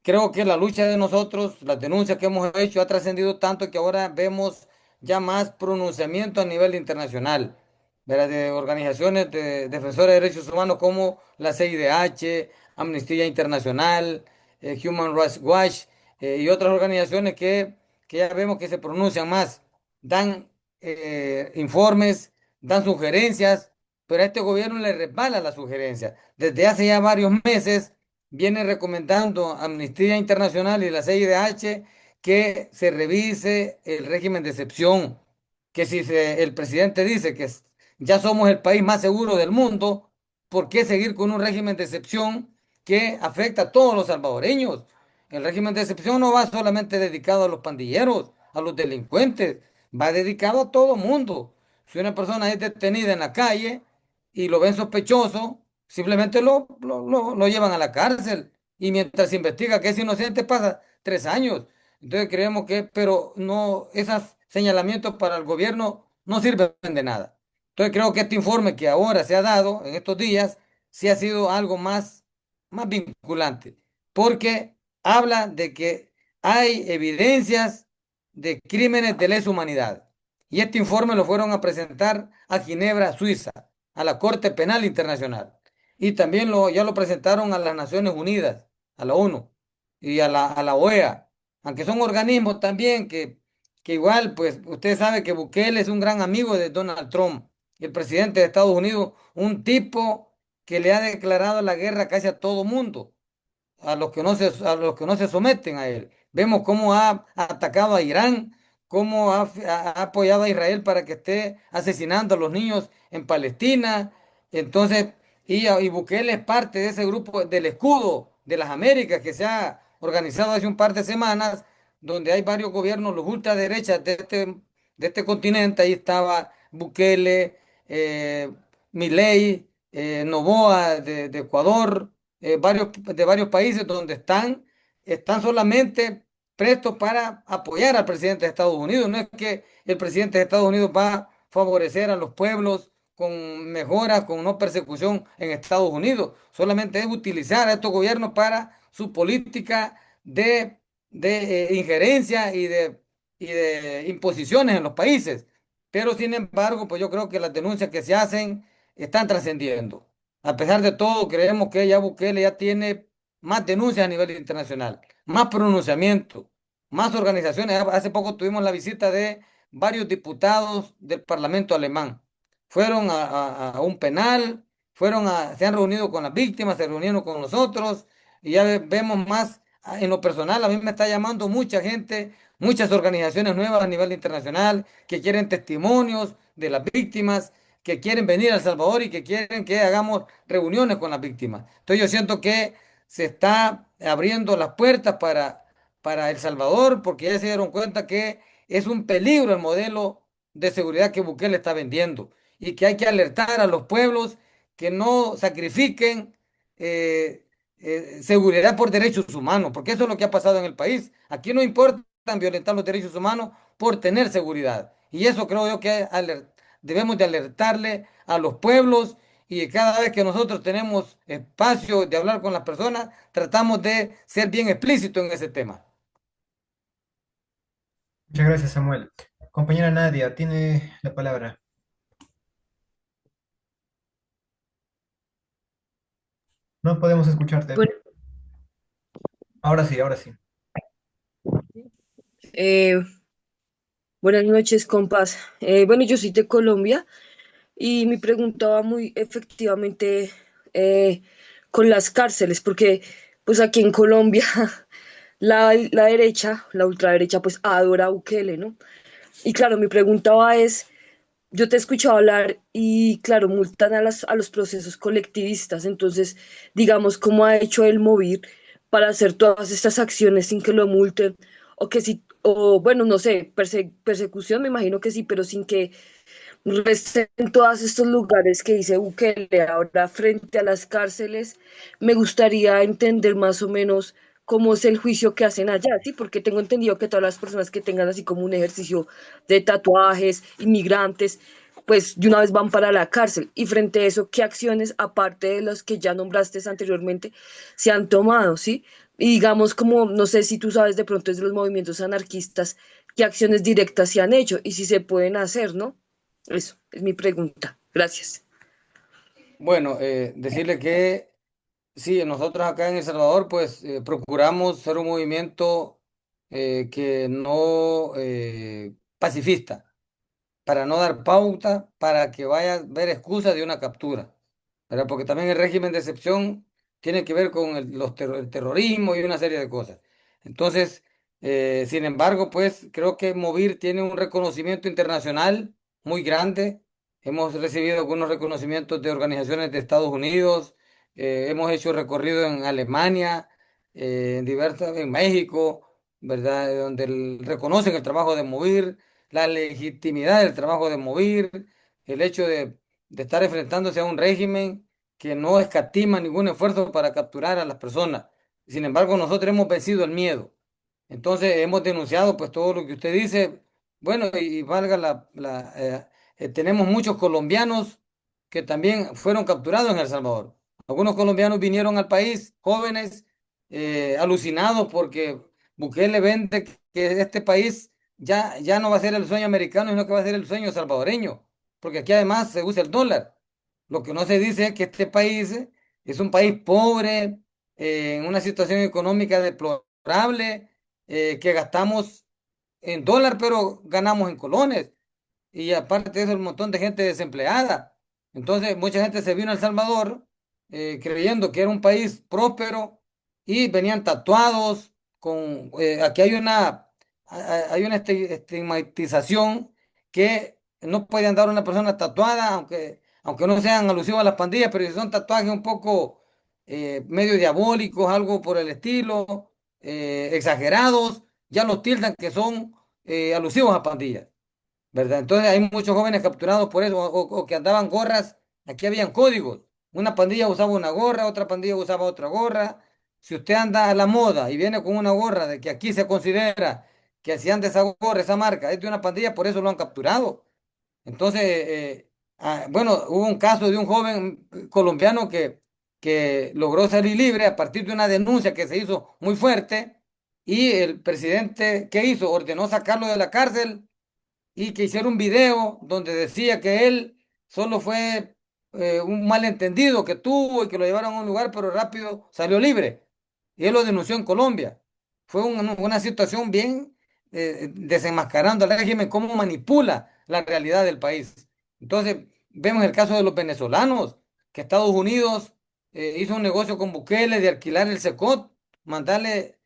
Speaker 2: creo que la lucha de nosotros, las denuncias que hemos hecho, ha trascendido tanto que ahora vemos ya más pronunciamiento a nivel internacional, ¿verdad? De organizaciones de defensores de derechos humanos como la CIDH, Amnistía Internacional, Human Rights Watch y otras organizaciones que ya vemos que se pronuncian más, dan informes, dan sugerencias, pero a este gobierno le resbala la sugerencia. Desde hace ya varios meses viene recomendando Amnistía Internacional y la CIDH que se revise el régimen de excepción, que si el presidente dice que ya somos el país más seguro del mundo, ¿por qué seguir con un régimen de excepción que afecta a todos los salvadoreños? El régimen de excepción no va solamente dedicado a los pandilleros, a los delincuentes, va dedicado a todo mundo. Si una persona es detenida en la calle y lo ven sospechoso, simplemente lo llevan a la cárcel y mientras se investiga que es inocente pasa 3 años. Entonces creemos que, pero no, esos señalamientos para el gobierno no sirven de nada. Entonces creo que este informe que ahora se ha dado en estos días sí ha sido algo más vinculante, porque habla de que hay evidencias de crímenes de lesa humanidad. Y este informe lo fueron a presentar a Ginebra, Suiza, a la Corte Penal Internacional. Y también ya lo presentaron a las Naciones Unidas, a la ONU y a la OEA, aunque son organismos también que igual, pues usted sabe que Bukele es un gran amigo de Donald Trump, el presidente de Estados Unidos, un tipo que le ha declarado la guerra casi a todo mundo, a los que no se someten a él. Vemos cómo ha atacado a Irán, cómo ha apoyado a Israel para que esté asesinando a los niños en Palestina. Entonces, y Bukele es parte de ese grupo del Escudo de las Américas que se ha organizado hace un par de semanas, donde hay varios gobiernos, los ultraderechas de este continente. Ahí estaba Bukele, Milei, Noboa de Ecuador, de varios países donde están solamente prestos para apoyar al presidente de Estados Unidos. No es que el presidente de Estados Unidos va a favorecer a los pueblos con mejoras, con no persecución en Estados Unidos. Solamente es utilizar a estos gobiernos para su política de injerencia y de imposiciones en los países. Pero sin embargo, pues yo creo que las denuncias que se hacen están trascendiendo. A pesar de todo, creemos que ya Bukele ya tiene más denuncias a nivel internacional, más pronunciamiento, más organizaciones. Hace poco tuvimos la visita de varios diputados del Parlamento alemán. Fueron a un penal, se han reunido con las víctimas, se reunieron con nosotros y ya vemos más en lo personal. A mí me está llamando mucha gente, muchas organizaciones nuevas a nivel internacional que quieren testimonios de las víctimas, que quieren venir a El Salvador y que quieren que hagamos reuniones con las víctimas. Entonces yo siento que se está abriendo las puertas para El Salvador porque ya se dieron cuenta que es un peligro el modelo de seguridad que Bukele está vendiendo y que hay que alertar a los pueblos que no sacrifiquen eh, seguridad por derechos humanos, porque eso es lo que ha pasado en el país. Aquí no importan violentar los derechos humanos por tener seguridad. Y eso creo yo que debemos de alertarle a los pueblos y cada vez que nosotros tenemos espacio de hablar con las personas, tratamos de ser bien explícitos en ese tema.
Speaker 1: Muchas gracias, Samuel. Compañera Nadia, tiene la palabra. No podemos escucharte.
Speaker 5: Bueno,
Speaker 1: Ahora sí, ahora sí.
Speaker 5: eh, buenas noches, compas. Bueno, yo soy de Colombia y mi pregunta va muy efectivamente eh, con las cárceles, porque pues aquí en Colombia la derecha, la ultraderecha, pues adora a Bukele, ¿no? Y claro, mi pregunta va es, yo te he escuchado hablar y claro, multan a los procesos colectivistas, entonces, digamos, ¿cómo ha hecho el Movir para hacer todas estas acciones sin que lo multen? O que si, o bueno, no sé, persecución, me imagino que sí, pero sin que resten todos estos lugares que dice Bukele ahora frente a las cárceles. Me gustaría entender más o menos cómo es el juicio que hacen allá, ¿sí? Porque tengo entendido que todas las personas que tengan así como un ejercicio de tatuajes, inmigrantes, pues de una vez van para la cárcel. Y frente a eso, ¿qué acciones, aparte de las que ya nombraste anteriormente, se han tomado, ¿sí? Y digamos como, no sé si tú sabes de pronto es de los movimientos anarquistas, qué acciones directas se han hecho y si se pueden hacer, ¿no? Eso es mi pregunta. Gracias.
Speaker 2: Bueno, decirle que sí, nosotros acá en El Salvador pues procuramos ser un movimiento que no pacifista, para no dar pauta para que vaya a haber excusa de una captura, ¿verdad? Porque también el régimen de excepción tiene que ver con el terrorismo y una serie de cosas. Entonces, sin embargo, pues creo que Movir tiene un reconocimiento internacional muy grande. Hemos recibido algunos reconocimientos de organizaciones de Estados Unidos, hemos hecho recorrido en Alemania, en México, ¿verdad? Donde reconocen el trabajo de Movir, la legitimidad del trabajo de Movir, el hecho de estar enfrentándose a un régimen que no escatima ningún esfuerzo para capturar a las personas. Sin embargo, nosotros hemos vencido el miedo. Entonces, hemos denunciado pues todo lo que usted dice. Bueno, y valga tenemos muchos colombianos que también fueron capturados en El Salvador. Algunos colombianos vinieron al país, jóvenes, alucinados porque Bukele vende que este país ya no va a ser el sueño americano, sino que va a ser el sueño salvadoreño, porque aquí además se usa el dólar. Lo que no se dice es que este país es un país pobre, en una situación económica deplorable, que gastamos en dólar, pero ganamos en colones. Y aparte de eso, un montón de gente desempleada. Entonces, mucha gente se vino a El Salvador creyendo que era un país próspero y venían tatuados, aquí hay una estigmatización que no puede andar una persona tatuada, aunque no sean alusivos a las pandillas, pero si son tatuajes un poco medio diabólicos, algo por el estilo, exagerados, ya los tildan que son alusivos a pandillas. ¿Verdad? Entonces hay muchos jóvenes capturados por eso, o que andaban gorras, aquí habían códigos. Una pandilla usaba una gorra, otra pandilla usaba otra gorra. Si usted anda a la moda y viene con una gorra de que aquí se considera que si anda esa gorra, esa marca, es de una pandilla, por eso lo han capturado. Entonces, bueno, hubo un caso de un joven colombiano que logró salir libre a partir de una denuncia que se hizo muy fuerte y el presidente, ¿qué hizo? Ordenó sacarlo de la cárcel y que hiciera un video donde decía que él solo fue un malentendido que tuvo y que lo llevaron a un lugar, pero rápido salió libre. Y él lo denunció en Colombia. Fue una situación bien desenmascarando al régimen, cómo manipula la realidad del país. Entonces, vemos el caso de los venezolanos, que Estados Unidos hizo un negocio con Bukele de alquilar el Secot, mandarle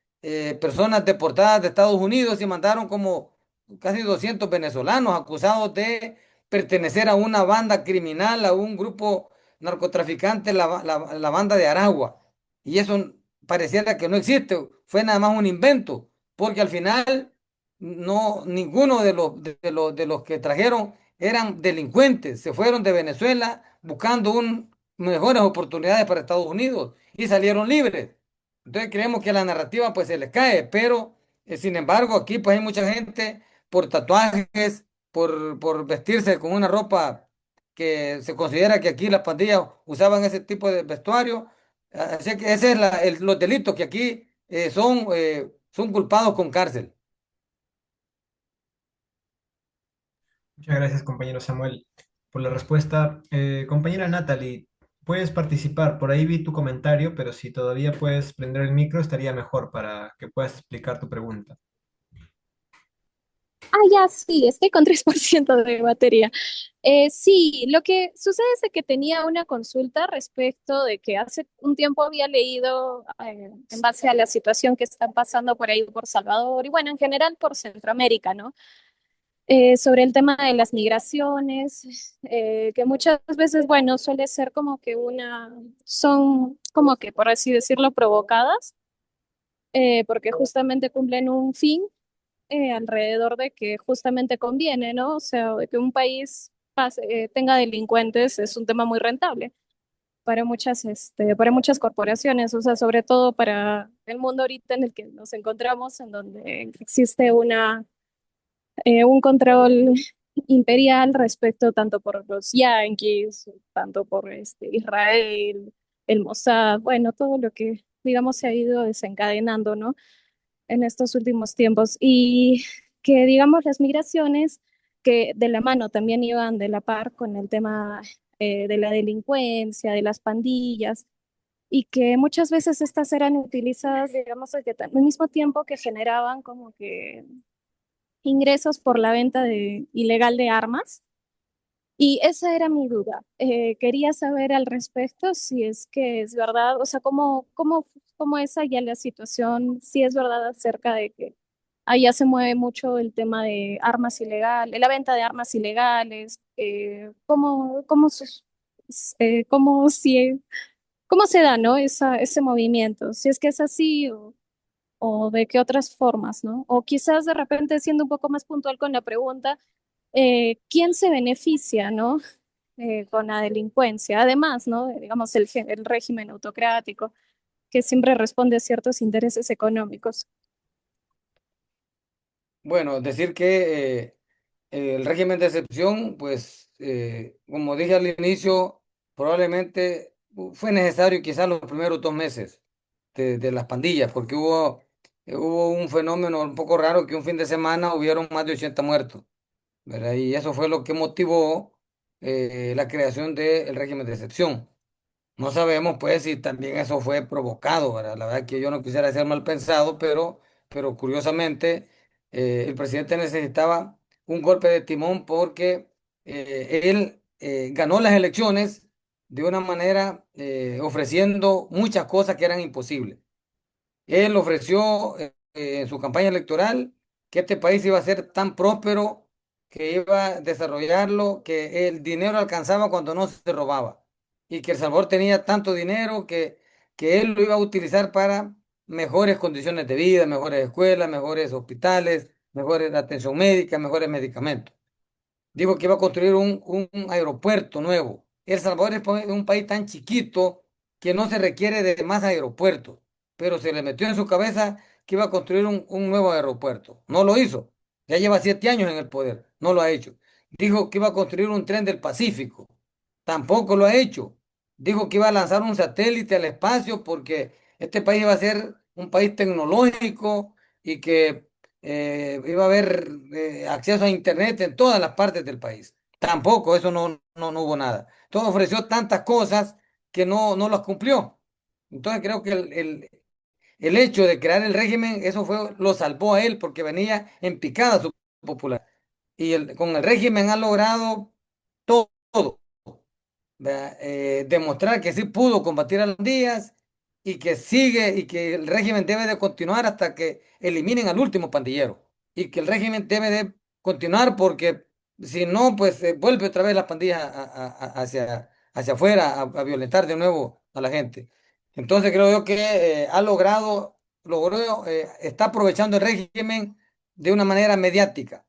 Speaker 2: personas deportadas de Estados Unidos y mandaron como casi 200 venezolanos acusados de pertenecer a una banda criminal, a un grupo narcotraficante, la banda de Aragua. Y eso pareciera que no existe, fue nada más un invento, porque al final no, ninguno de los que trajeron eran delincuentes, se fueron de Venezuela buscando mejores oportunidades para Estados Unidos y salieron libres. Entonces creemos que la narrativa pues se les cae, pero sin embargo aquí pues hay mucha gente por tatuajes, por vestirse con una ropa que se considera que aquí las pandillas usaban ese tipo de vestuario. Así que ese es los delitos que aquí son culpados con cárcel.
Speaker 1: Muchas gracias, compañero Samuel, por la respuesta. Compañera Natalie, puedes participar. Por ahí vi tu comentario, pero si todavía puedes prender el micro, estaría mejor para que puedas explicar tu pregunta.
Speaker 6: Ah, ya, sí, estoy con 3% de batería. Sí, lo que sucede es de que tenía una consulta respecto de que hace un tiempo había leído en base a la situación que están pasando por ahí por Salvador y bueno, en general por Centroamérica, ¿no? Sobre el tema de las migraciones, que muchas veces, bueno, suele ser como que son como que, por así decirlo, provocadas, porque justamente cumplen un fin alrededor de que justamente conviene, ¿no? O sea, de que un país tenga delincuentes es un tema muy rentable para para muchas corporaciones, o sea, sobre todo para el mundo ahorita en el que nos encontramos, en donde existe un control imperial respecto tanto por los yanquis, tanto por Israel, el Mossad, bueno, todo lo que, digamos, se ha ido desencadenando, ¿no? En estos últimos tiempos y que digamos las migraciones que de la mano también iban de la par con el tema de la delincuencia, de las pandillas y que muchas veces estas eran utilizadas, digamos, al mismo tiempo que generaban como que ingresos por la venta ilegal de armas. Y esa era mi duda. Quería saber al respecto si es que es verdad, o sea, cómo es allá la situación, si es verdad acerca de que allá se mueve mucho el tema de armas ilegales, la venta de armas ilegales, cómo se da, ¿no? Ese movimiento, si es que es así o de qué otras formas, ¿no? O quizás de repente siendo un poco más puntual con la pregunta, ¿quién se beneficia, ¿no? Con la delincuencia. Además, ¿no? Digamos, el régimen autocrático que siempre responde a ciertos intereses económicos.
Speaker 2: Bueno, decir que el régimen de excepción, pues, como dije al inicio, probablemente fue necesario quizás los primeros 2 meses de las pandillas, porque hubo un fenómeno un poco raro que un fin de semana hubieron más de 80 muertos, ¿verdad? Y eso fue lo que motivó la creación del régimen de excepción. No sabemos, pues, si también eso fue provocado, ¿verdad? La verdad que yo no quisiera ser mal pensado, pero curiosamente el presidente necesitaba un golpe de timón porque él ganó las elecciones de una manera ofreciendo muchas cosas que eran imposibles. Él ofreció en su campaña electoral que este país iba a ser tan próspero, que iba a desarrollarlo, que el dinero alcanzaba cuando no se robaba y que El Salvador tenía tanto dinero que él lo iba a utilizar para mejores condiciones de vida, mejores escuelas, mejores hospitales, mejores atención médica, mejores medicamentos. Dijo que iba a construir un aeropuerto nuevo. El Salvador es un país tan chiquito que no se requiere de más aeropuertos, pero se le metió en su cabeza que iba a construir un nuevo aeropuerto. No lo hizo. Ya lleva 7 años en el poder. No lo ha hecho. Dijo que iba a construir un tren del Pacífico. Tampoco lo ha hecho. Dijo que iba a lanzar un satélite al espacio porque este país iba a ser un país tecnológico y que iba a haber acceso a Internet en todas las partes del país. Tampoco, eso no hubo nada. Todo ofreció tantas cosas que no las cumplió. Entonces creo que el hecho de crear el régimen, eso fue, lo salvó a él porque venía en picada su popular. Y con el régimen ha logrado todo, ¿verdad? Demostrar que sí pudo combatir a los días y que sigue y que el régimen debe de continuar hasta que eliminen al último pandillero y que el régimen debe de continuar porque si no, pues vuelve otra vez la pandilla hacia afuera a violentar de nuevo a la gente. Entonces creo yo que está aprovechando el régimen de una manera mediática.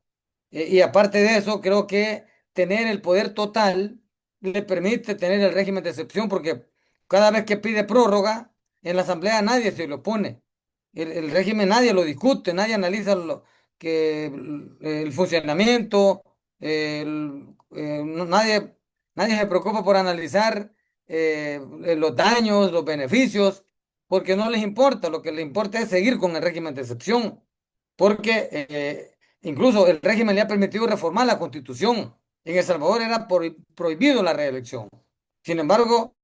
Speaker 2: Y aparte de eso, creo que tener el poder total le permite tener el régimen de excepción porque cada vez que pide prórroga en la asamblea nadie se lo opone. El régimen nadie lo discute, nadie analiza el funcionamiento, nadie se preocupa por analizar los daños, los beneficios, porque no les importa, lo que les importa es seguir con el régimen de excepción, porque incluso el régimen le ha permitido reformar la constitución. En El Salvador era prohibido la reelección. Sin embargo,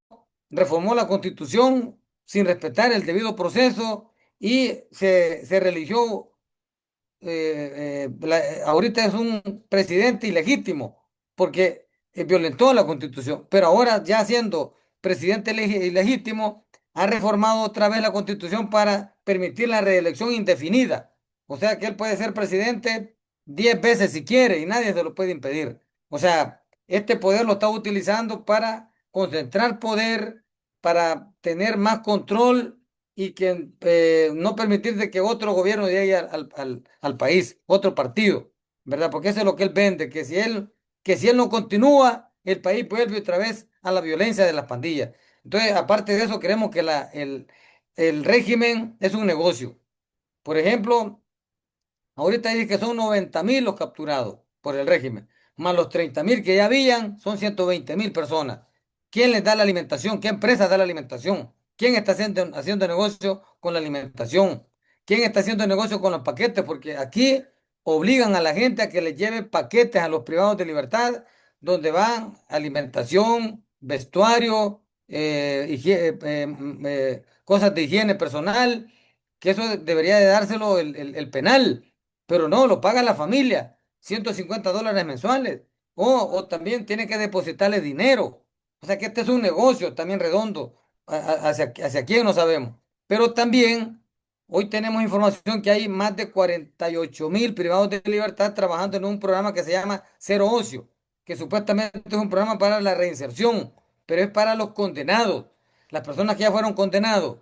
Speaker 2: reformó la constitución sin respetar el debido proceso y se religió ahorita es un presidente ilegítimo porque violentó la constitución, pero ahora ya siendo presidente ilegítimo, ha reformado otra vez la constitución para permitir la reelección indefinida. O sea que él puede ser presidente 10 veces si quiere y nadie se lo puede impedir. O sea, este poder lo está utilizando para concentrar poder, para tener más control y que no permitir de que otro gobierno llegue al país, otro partido, ¿verdad? Porque eso es lo que él vende, que si él no continúa, el país vuelve otra vez a la violencia de las pandillas. Entonces, aparte de eso, creemos que el régimen es un negocio. Por ejemplo, ahorita dice que son 90.000 los capturados por el régimen, más los 30.000 que ya habían, son 120.000 personas. ¿Quién les da la alimentación? ¿Qué empresa da la alimentación? ¿Quién está haciendo negocio con la alimentación? ¿Quién está haciendo negocio con los paquetes? Porque aquí obligan a la gente a que les lleve paquetes a los privados de libertad, donde van alimentación, vestuario, cosas de higiene personal, que eso debería de dárselo el penal, pero no, lo paga la familia, $150 mensuales, o también tiene que depositarle dinero. O sea que este es un negocio también redondo, hacia quién no sabemos. Pero también hoy tenemos información que hay más de 48.000 privados de libertad trabajando en un programa que se llama Cero Ocio, que supuestamente es un programa para la reinserción, pero es para los condenados, las personas que ya fueron condenados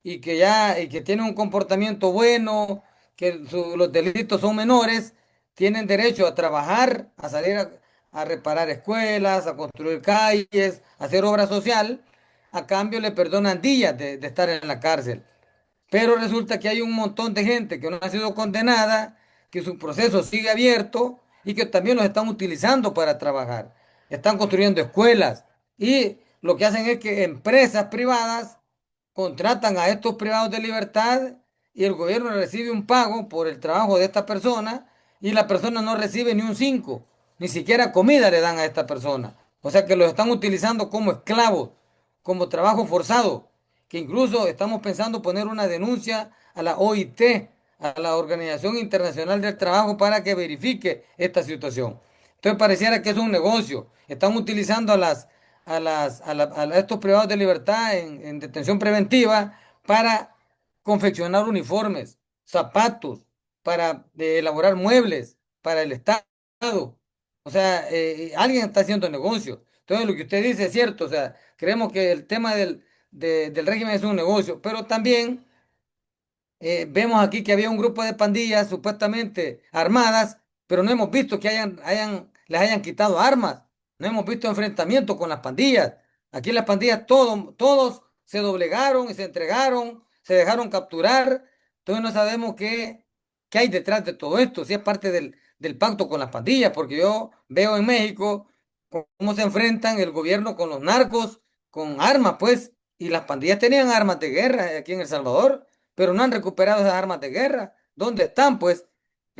Speaker 2: y que tienen un comportamiento bueno, que los delitos son menores, tienen derecho a trabajar, a salir a reparar escuelas, a construir calles, a hacer obra social. A cambio le perdonan días de estar en la cárcel. Pero resulta que hay un montón de gente que no ha sido condenada, que su proceso sigue abierto y que también los están utilizando para trabajar. Están construyendo escuelas y lo que hacen es que empresas privadas contratan a estos privados de libertad y el gobierno recibe un pago por el trabajo de esta persona y la persona no recibe ni un 5, ni siquiera comida le dan a esta persona. O sea que los están utilizando como esclavos, como trabajo forzado, que incluso estamos pensando poner una denuncia a la OIT, a la Organización Internacional del Trabajo, para que verifique esta situación. Entonces pareciera que es un negocio. Están utilizando a estos privados de libertad en detención preventiva para confeccionar uniformes, zapatos, para elaborar muebles para el Estado. O sea, alguien está haciendo negocio. Entonces, lo que usted dice es cierto. O sea, creemos que el tema del régimen es un negocio, pero también vemos aquí que había un grupo de pandillas supuestamente armadas, pero no hemos visto que les hayan quitado armas. No hemos visto enfrentamientos con las pandillas. Aquí las pandillas todos se doblegaron y se entregaron, se dejaron capturar. Entonces no sabemos qué hay detrás de todo esto, si es parte del pacto con las pandillas, porque yo veo en México cómo se enfrentan el gobierno con los narcos, con armas, pues, y las pandillas tenían armas de guerra aquí en El Salvador, pero no han recuperado esas armas de guerra. ¿Dónde están? Pues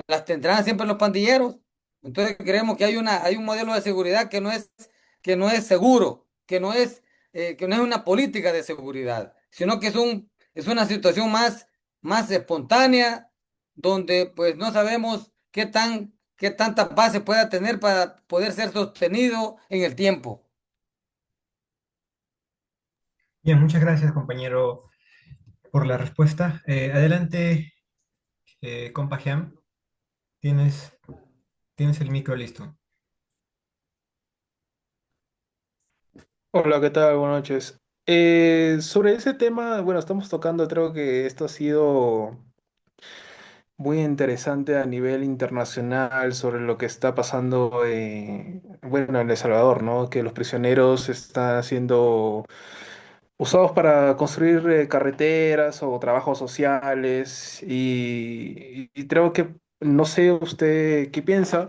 Speaker 2: las tendrán siempre los pandilleros. Entonces creemos que hay un modelo de seguridad que no es seguro, que no es una política de seguridad, sino que es una situación más espontánea, donde pues no sabemos qué tantas bases pueda tener para poder ser sostenido en el tiempo.
Speaker 1: Bien, muchas gracias, compañero, por la respuesta. Adelante, compa Gem, tienes, tienes el micro listo.
Speaker 7: Hola, ¿qué tal? Buenas noches. Sobre ese tema, bueno, estamos tocando, creo que esto ha sido muy interesante a nivel internacional sobre lo que está pasando, bueno, en El Salvador, ¿no? Que los prisioneros están siendo usados para construir carreteras o trabajos sociales y creo que, no sé usted qué piensa.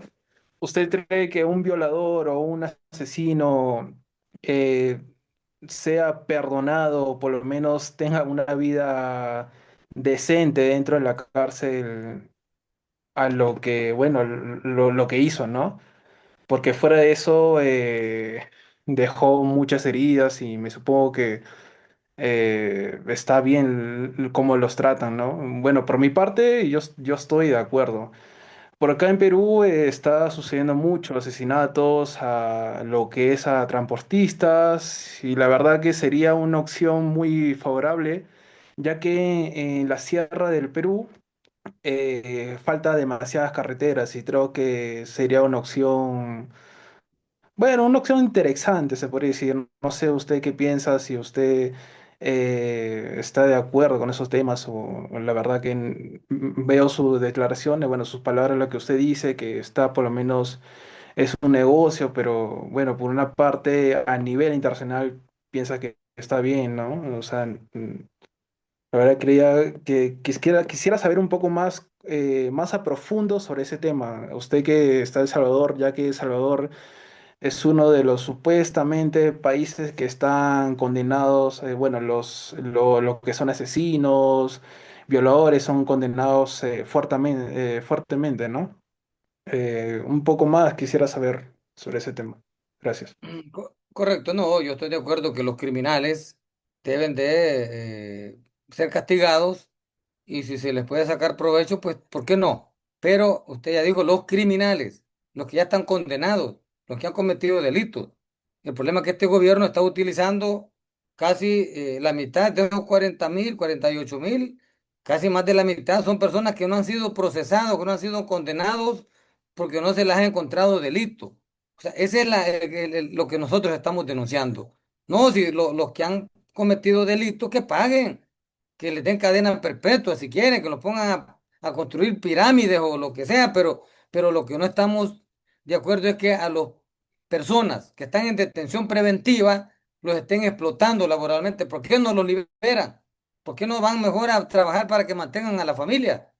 Speaker 7: ¿Usted cree que un violador o un asesino eh, sea perdonado o por lo menos tenga una vida decente dentro de la cárcel a lo que, bueno, lo que hizo, ¿no? Porque fuera de eso dejó muchas heridas y me supongo que está bien cómo los tratan, ¿no? Bueno, por mi parte, yo estoy de acuerdo. Por acá en Perú está sucediendo mucho asesinatos a lo que es a transportistas y la verdad que sería una opción muy favorable, ya que en la sierra del Perú falta demasiadas carreteras y creo que sería una opción, bueno, una opción interesante, se podría decir. No sé usted qué piensa, si usted está de acuerdo con esos temas o la verdad que veo sus declaraciones, bueno, sus palabras, lo que usted dice, que está por lo menos es un negocio, pero bueno, por una parte a nivel internacional piensa que está bien, ¿no? O sea, la verdad creía que quisiera saber un poco más, más a profundo sobre ese tema. Usted que está en El Salvador, ya que El Salvador es uno de los supuestamente países que están condenados, bueno, lo que son asesinos, violadores son condenados fuertemente, ¿no? Un poco más quisiera saber sobre ese tema. Gracias.
Speaker 2: Correcto, no, yo estoy de acuerdo que los criminales deben de ser castigados y si se les puede sacar provecho, pues ¿por qué no? Pero usted ya dijo, los criminales, los que ya están condenados, los que han cometido delitos. El problema es que este gobierno está utilizando casi la mitad de esos 40.000, 48.000, casi más de la mitad son personas que no han sido procesados, que no han sido condenados porque no se les ha encontrado delito. O sea, ese es lo que nosotros estamos denunciando. No, si los que han cometido delitos, que paguen, que les den cadena perpetua si quieren, que los pongan a construir pirámides o lo que sea, pero lo que no estamos de acuerdo es que a las personas que están en detención preventiva los estén explotando laboralmente. ¿Por qué no los liberan? ¿Por qué no van mejor a trabajar para que mantengan a la familia?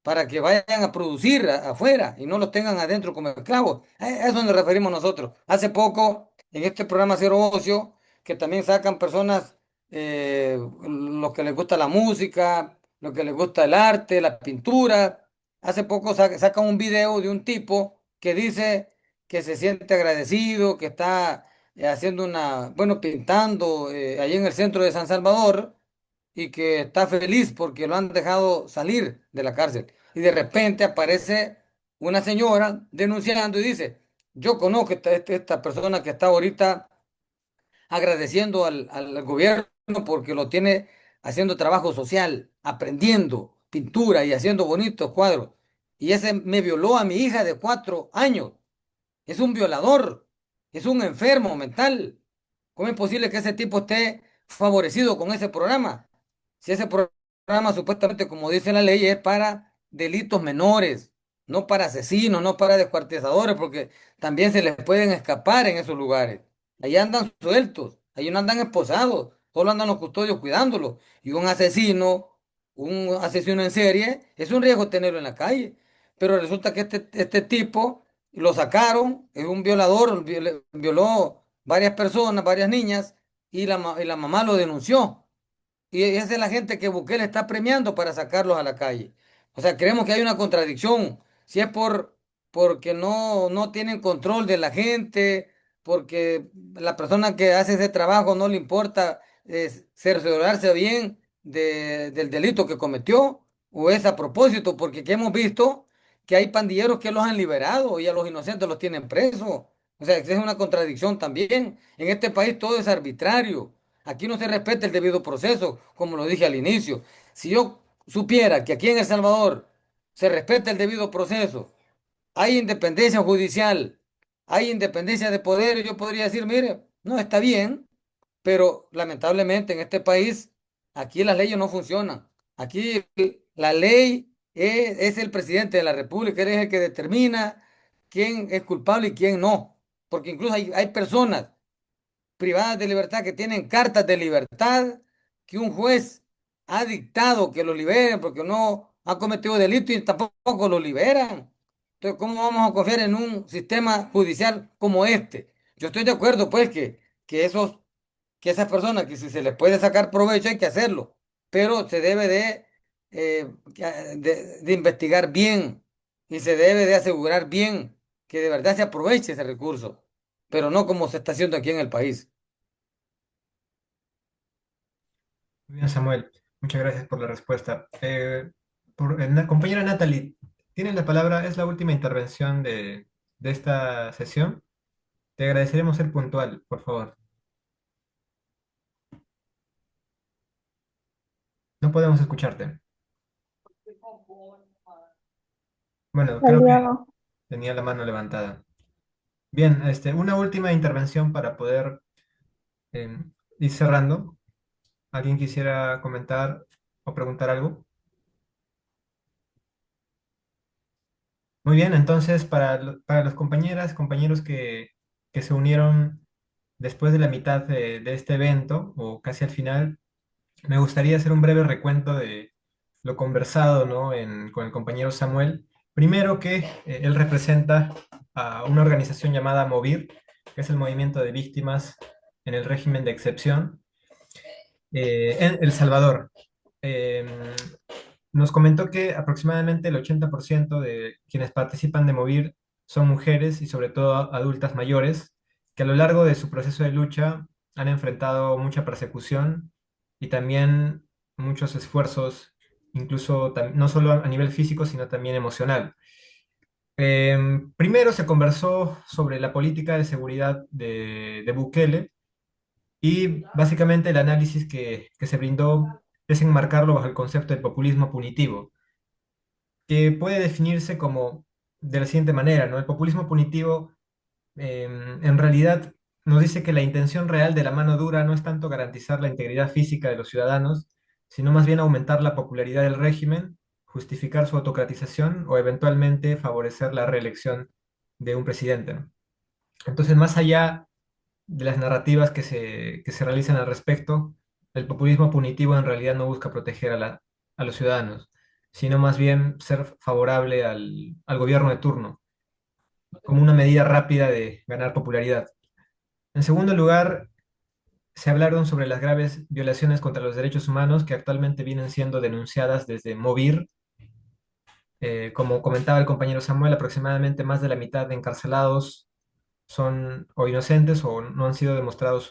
Speaker 2: Para que vayan a producir afuera y no los tengan adentro como esclavos. A eso nos referimos nosotros. Hace poco, en este programa Cero Ocio, que también sacan personas, los que les gusta la música, los que les gusta el arte, la pintura. Hace poco sacan un video de un tipo que dice que se siente agradecido, que está haciendo bueno, pintando ahí en el centro de San Salvador y que está feliz porque lo han dejado salir de la cárcel. Y de repente aparece una señora denunciando y dice, yo conozco esta persona que está ahorita agradeciendo al gobierno porque lo tiene haciendo trabajo social, aprendiendo. pintura y haciendo bonitos cuadros. Y ese me violó a mi hija de 4 años. Es un violador, es un enfermo mental. ¿Cómo es posible que ese tipo esté favorecido con ese programa? Si ese programa supuestamente, como dice la ley, es para delitos menores, no para asesinos, no para descuartizadores, porque también se les pueden escapar en esos lugares. Ahí andan sueltos, ahí no andan esposados, solo andan los custodios cuidándolos. Y un asesino en serie, es un riesgo tenerlo en la calle. Pero resulta que este tipo lo sacaron, es un violador, violó varias personas, varias niñas, y la mamá lo denunció. Y esa es la gente que Bukele está premiando para sacarlos a la calle. O sea, creemos que hay una contradicción. Si es porque no tienen control de la gente, porque la persona que hace ese trabajo no le importa cerciorarse bien del delito que cometió, o es a propósito, porque que hemos visto que hay pandilleros que los han liberado y a los inocentes los tienen presos. O sea, es una contradicción también. En este país todo es arbitrario. Aquí no se respeta el debido proceso, como lo dije al inicio. Si yo supiera que aquí en El Salvador se respeta el debido proceso, hay independencia judicial, hay independencia de poder, yo podría decir, mire, no está bien, pero lamentablemente en este país, aquí las leyes no funcionan. Aquí la ley es el presidente de la República, él es el que determina quién es culpable y quién no. Porque incluso hay personas privadas de libertad que tienen cartas de libertad que un juez ha dictado que lo liberen porque no ha cometido delito y tampoco lo liberan. Entonces, ¿cómo vamos a confiar en un sistema judicial como este? Yo estoy de acuerdo, pues, que que esas personas, que si se les puede sacar provecho, hay que hacerlo, pero se debe de investigar bien y se debe de asegurar bien que de verdad se aproveche ese recurso, pero no como se está haciendo aquí en el país.
Speaker 1: Muy bien, Samuel. Muchas gracias por la respuesta. Compañera Natalie, tienes la palabra, es la última intervención de esta sesión. Te agradeceremos ser puntual, por favor. No podemos escucharte. Bueno, creo que
Speaker 3: Salió.
Speaker 1: tenía la mano levantada. Bien, una última intervención para poder eh, ir cerrando. ¿Alguien quisiera comentar o preguntar algo? Muy bien, entonces para los compañeras, compañeros que se unieron después de la mitad de este evento, o casi al final, me gustaría hacer un breve recuento de lo conversado, ¿no? Con el compañero Samuel. Primero que él representa a una organización llamada MOVIR, que es el Movimiento de Víctimas en el Régimen de Excepción, en El Salvador. Eh, Nos comentó que aproximadamente el 80% de quienes participan de MOVIR son mujeres y sobre todo adultas mayores, que a lo largo de su proceso de lucha han enfrentado mucha persecución y también muchos esfuerzos, incluso no solo a nivel físico, sino también emocional. Primero se conversó sobre la política de seguridad de Bukele y básicamente el análisis que se brindó es enmarcarlo bajo el concepto de populismo punitivo, que puede definirse como de la siguiente manera, ¿no? El populismo punitivo en realidad nos dice que la intención real de la mano dura no es tanto garantizar la integridad física de los ciudadanos, sino más bien aumentar la popularidad del régimen, justificar su autocratización o eventualmente favorecer la reelección de un presidente, ¿no? Entonces, más allá de las narrativas que se realizan al respecto, el populismo punitivo en realidad no busca proteger a los ciudadanos, sino más bien ser favorable al gobierno de turno, como una medida rápida de ganar popularidad. En segundo lugar, se hablaron sobre las graves violaciones contra los derechos humanos que actualmente vienen siendo denunciadas desde MOVIR. Como comentaba el compañero Samuel, aproximadamente más de la mitad de encarcelados son o inocentes o no han sido demostrados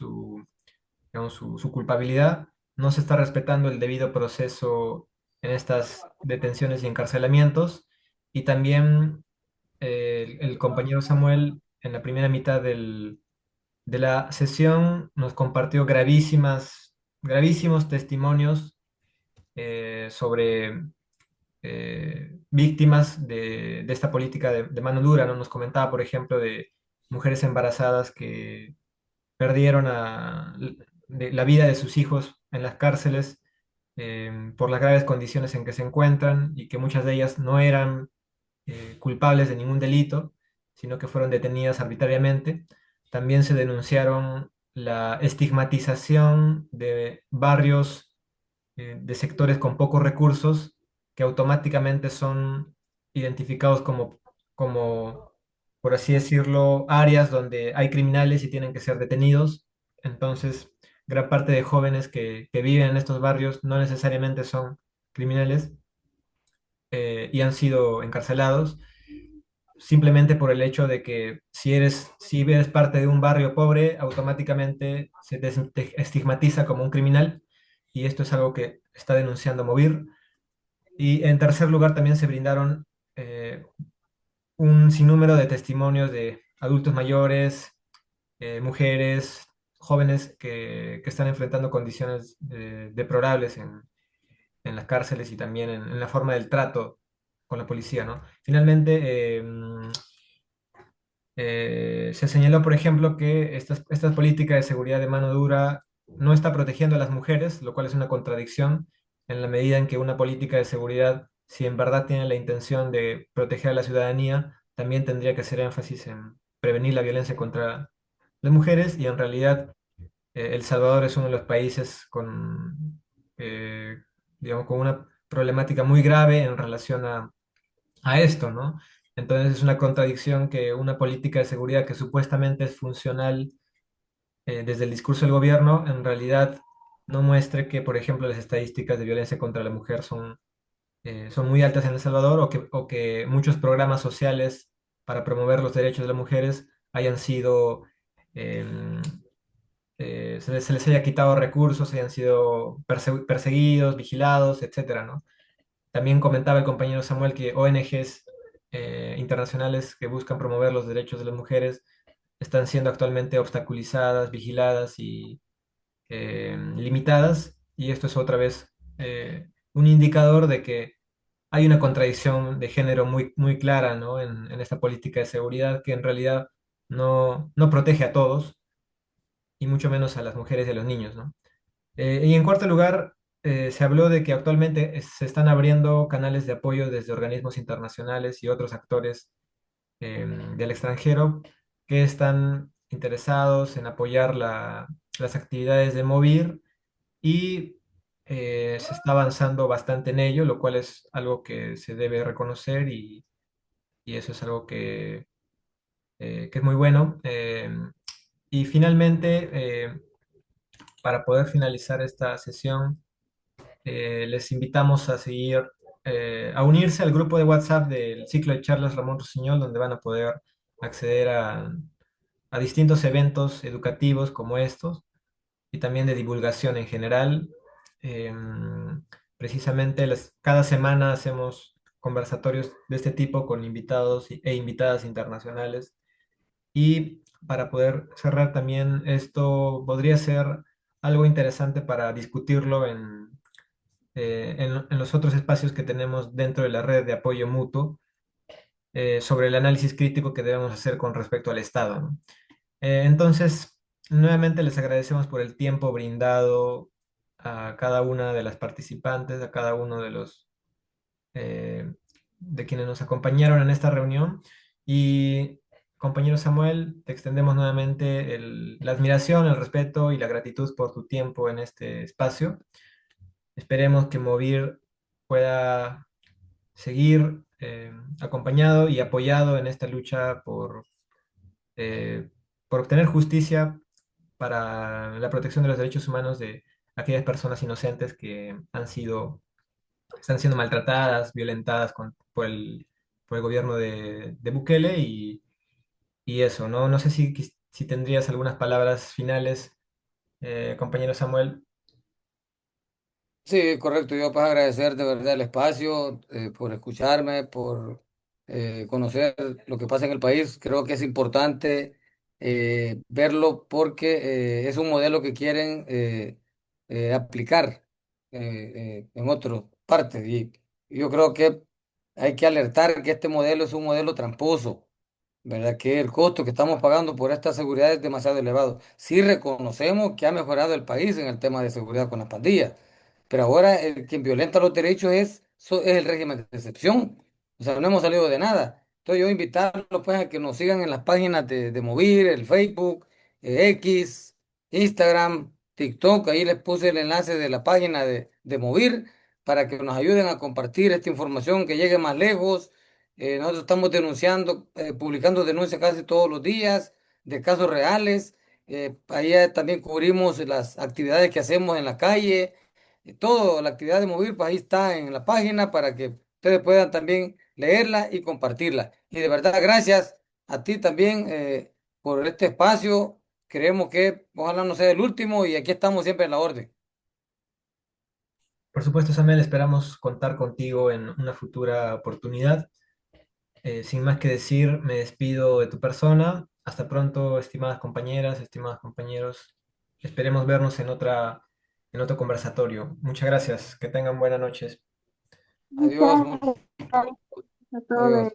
Speaker 1: digamos, su culpabilidad. No se está respetando el debido proceso en estas detenciones y encarcelamientos. Y también el compañero Samuel, en la primera mitad de la sesión, nos compartió gravísimos testimonios sobre víctimas de esta política de mano dura, ¿no? Nos comentaba, por ejemplo, de mujeres embarazadas que perdieron la vida de sus hijos en las cárceles por las graves condiciones en que se encuentran y que muchas de ellas no eran culpables de ningún delito, sino que fueron detenidas arbitrariamente. También se denunciaron la estigmatización de barrios, de sectores con pocos recursos, que automáticamente son identificados como, por así decirlo, áreas donde hay criminales y tienen que ser detenidos. Entonces, gran parte de jóvenes que viven en estos barrios no necesariamente son criminales y han sido encarcelados simplemente por el hecho de que si eres parte de un barrio pobre, automáticamente te estigmatiza como un criminal y esto es algo que está denunciando Movir. Y en tercer lugar también se brindaron un sinnúmero de testimonios de adultos mayores, mujeres, jóvenes que están enfrentando condiciones deplorables en las cárceles y también en la forma del trato con la policía, ¿no? Finalmente, se señaló, por ejemplo, que esta política de seguridad de mano dura no está protegiendo a las mujeres, lo cual es una contradicción en la medida en que una política de seguridad, si en verdad tiene la intención de proteger a la ciudadanía, también tendría que hacer énfasis en prevenir la violencia contra las mujeres y en realidad El Salvador es uno de los países eh, digamos, con una problemática muy grave en relación a esto, ¿no? Entonces es una contradicción que una política de seguridad que supuestamente es funcional desde el discurso del gobierno, en realidad no muestre que, por ejemplo, las estadísticas de violencia contra la mujer son muy altas en El Salvador o que muchos programas sociales para promover los derechos de las mujeres hayan sido, em, se les haya quitado recursos, hayan sido perseguidos, vigilados, etcétera, ¿no? También comentaba el compañero Samuel que ONGs internacionales que buscan promover los derechos de las mujeres están siendo actualmente obstaculizadas, vigiladas y limitadas. Y esto es otra vez un indicador de que hay una contradicción de género muy, muy clara, ¿no? en esta política de seguridad que en realidad no protege a todos y mucho menos a las mujeres y a los niños, ¿no? Y en cuarto lugar, se habló de que actualmente se están abriendo canales de apoyo desde organismos internacionales y otros actores del extranjero que están interesados en apoyar las actividades de Movir y se está avanzando bastante en ello, lo cual es algo que se debe reconocer y eso es algo que es muy bueno. Y finalmente, para poder finalizar esta sesión, les invitamos a seguir, a unirse al grupo de WhatsApp del ciclo de charlas Ramón Rossiñol, donde van a poder acceder a distintos eventos educativos como estos y también de divulgación en general. Precisamente cada semana hacemos conversatorios de este tipo con invitados e invitadas internacionales. Y para poder cerrar también, esto podría ser algo interesante para discutirlo en los otros espacios que tenemos dentro de la red de apoyo mutuo sobre el análisis crítico que debemos hacer con respecto al Estado, ¿no? Entonces, nuevamente les agradecemos por el tiempo brindado a cada una de las participantes, a cada uno eh, de quienes nos acompañaron en esta reunión. Y, compañero Samuel, te extendemos nuevamente la admiración, el respeto y la gratitud por tu tiempo en este espacio. Esperemos que Movir pueda seguir acompañado y apoyado en esta lucha eh, por obtener justicia para la protección de los derechos humanos de aquellas personas inocentes que están siendo maltratadas, violentadas por el gobierno de Bukele y eso, ¿no? No sé si tendrías algunas palabras finales, compañero Samuel.
Speaker 2: Sí, correcto. Yo para agradecer de verdad el espacio, por escucharme, por conocer lo que pasa en el país. Creo que es importante verlo porque es un modelo que quieren aplicar en otras partes. yo creo que hay que alertar que este modelo es un modelo tramposo. ¿Verdad? Que el costo que estamos pagando por esta seguridad es demasiado elevado. Sí reconocemos que ha mejorado el país en el tema de seguridad con las pandillas, pero ahora el quien violenta los derechos es el régimen de excepción. O sea, no hemos salido de nada. Entonces yo invitarlos pues a que nos sigan en las páginas de Movir, el Facebook, X, Instagram, TikTok. Ahí les puse el enlace de la página de Movir para que nos ayuden a compartir esta información que llegue más lejos. Nosotros estamos denunciando, publicando denuncias casi todos los días de casos reales. Ahí también cubrimos las actividades que hacemos en la calle. Todo, la actividad de Movir, pues ahí está en la página para que ustedes puedan también leerla y compartirla. Y de verdad, gracias a ti también por este espacio. Creemos que ojalá no sea el último y aquí estamos siempre en la orden.
Speaker 1: Por supuesto, Samuel, esperamos contar contigo en una futura oportunidad. Sin más que decir, me despido de tu persona. Hasta pronto, estimadas compañeras, estimados compañeros. Esperemos vernos en otro conversatorio. Muchas gracias. Que tengan buenas noches.
Speaker 3: Muchas
Speaker 2: Adiós,
Speaker 3: gracias a todos.
Speaker 2: adiós.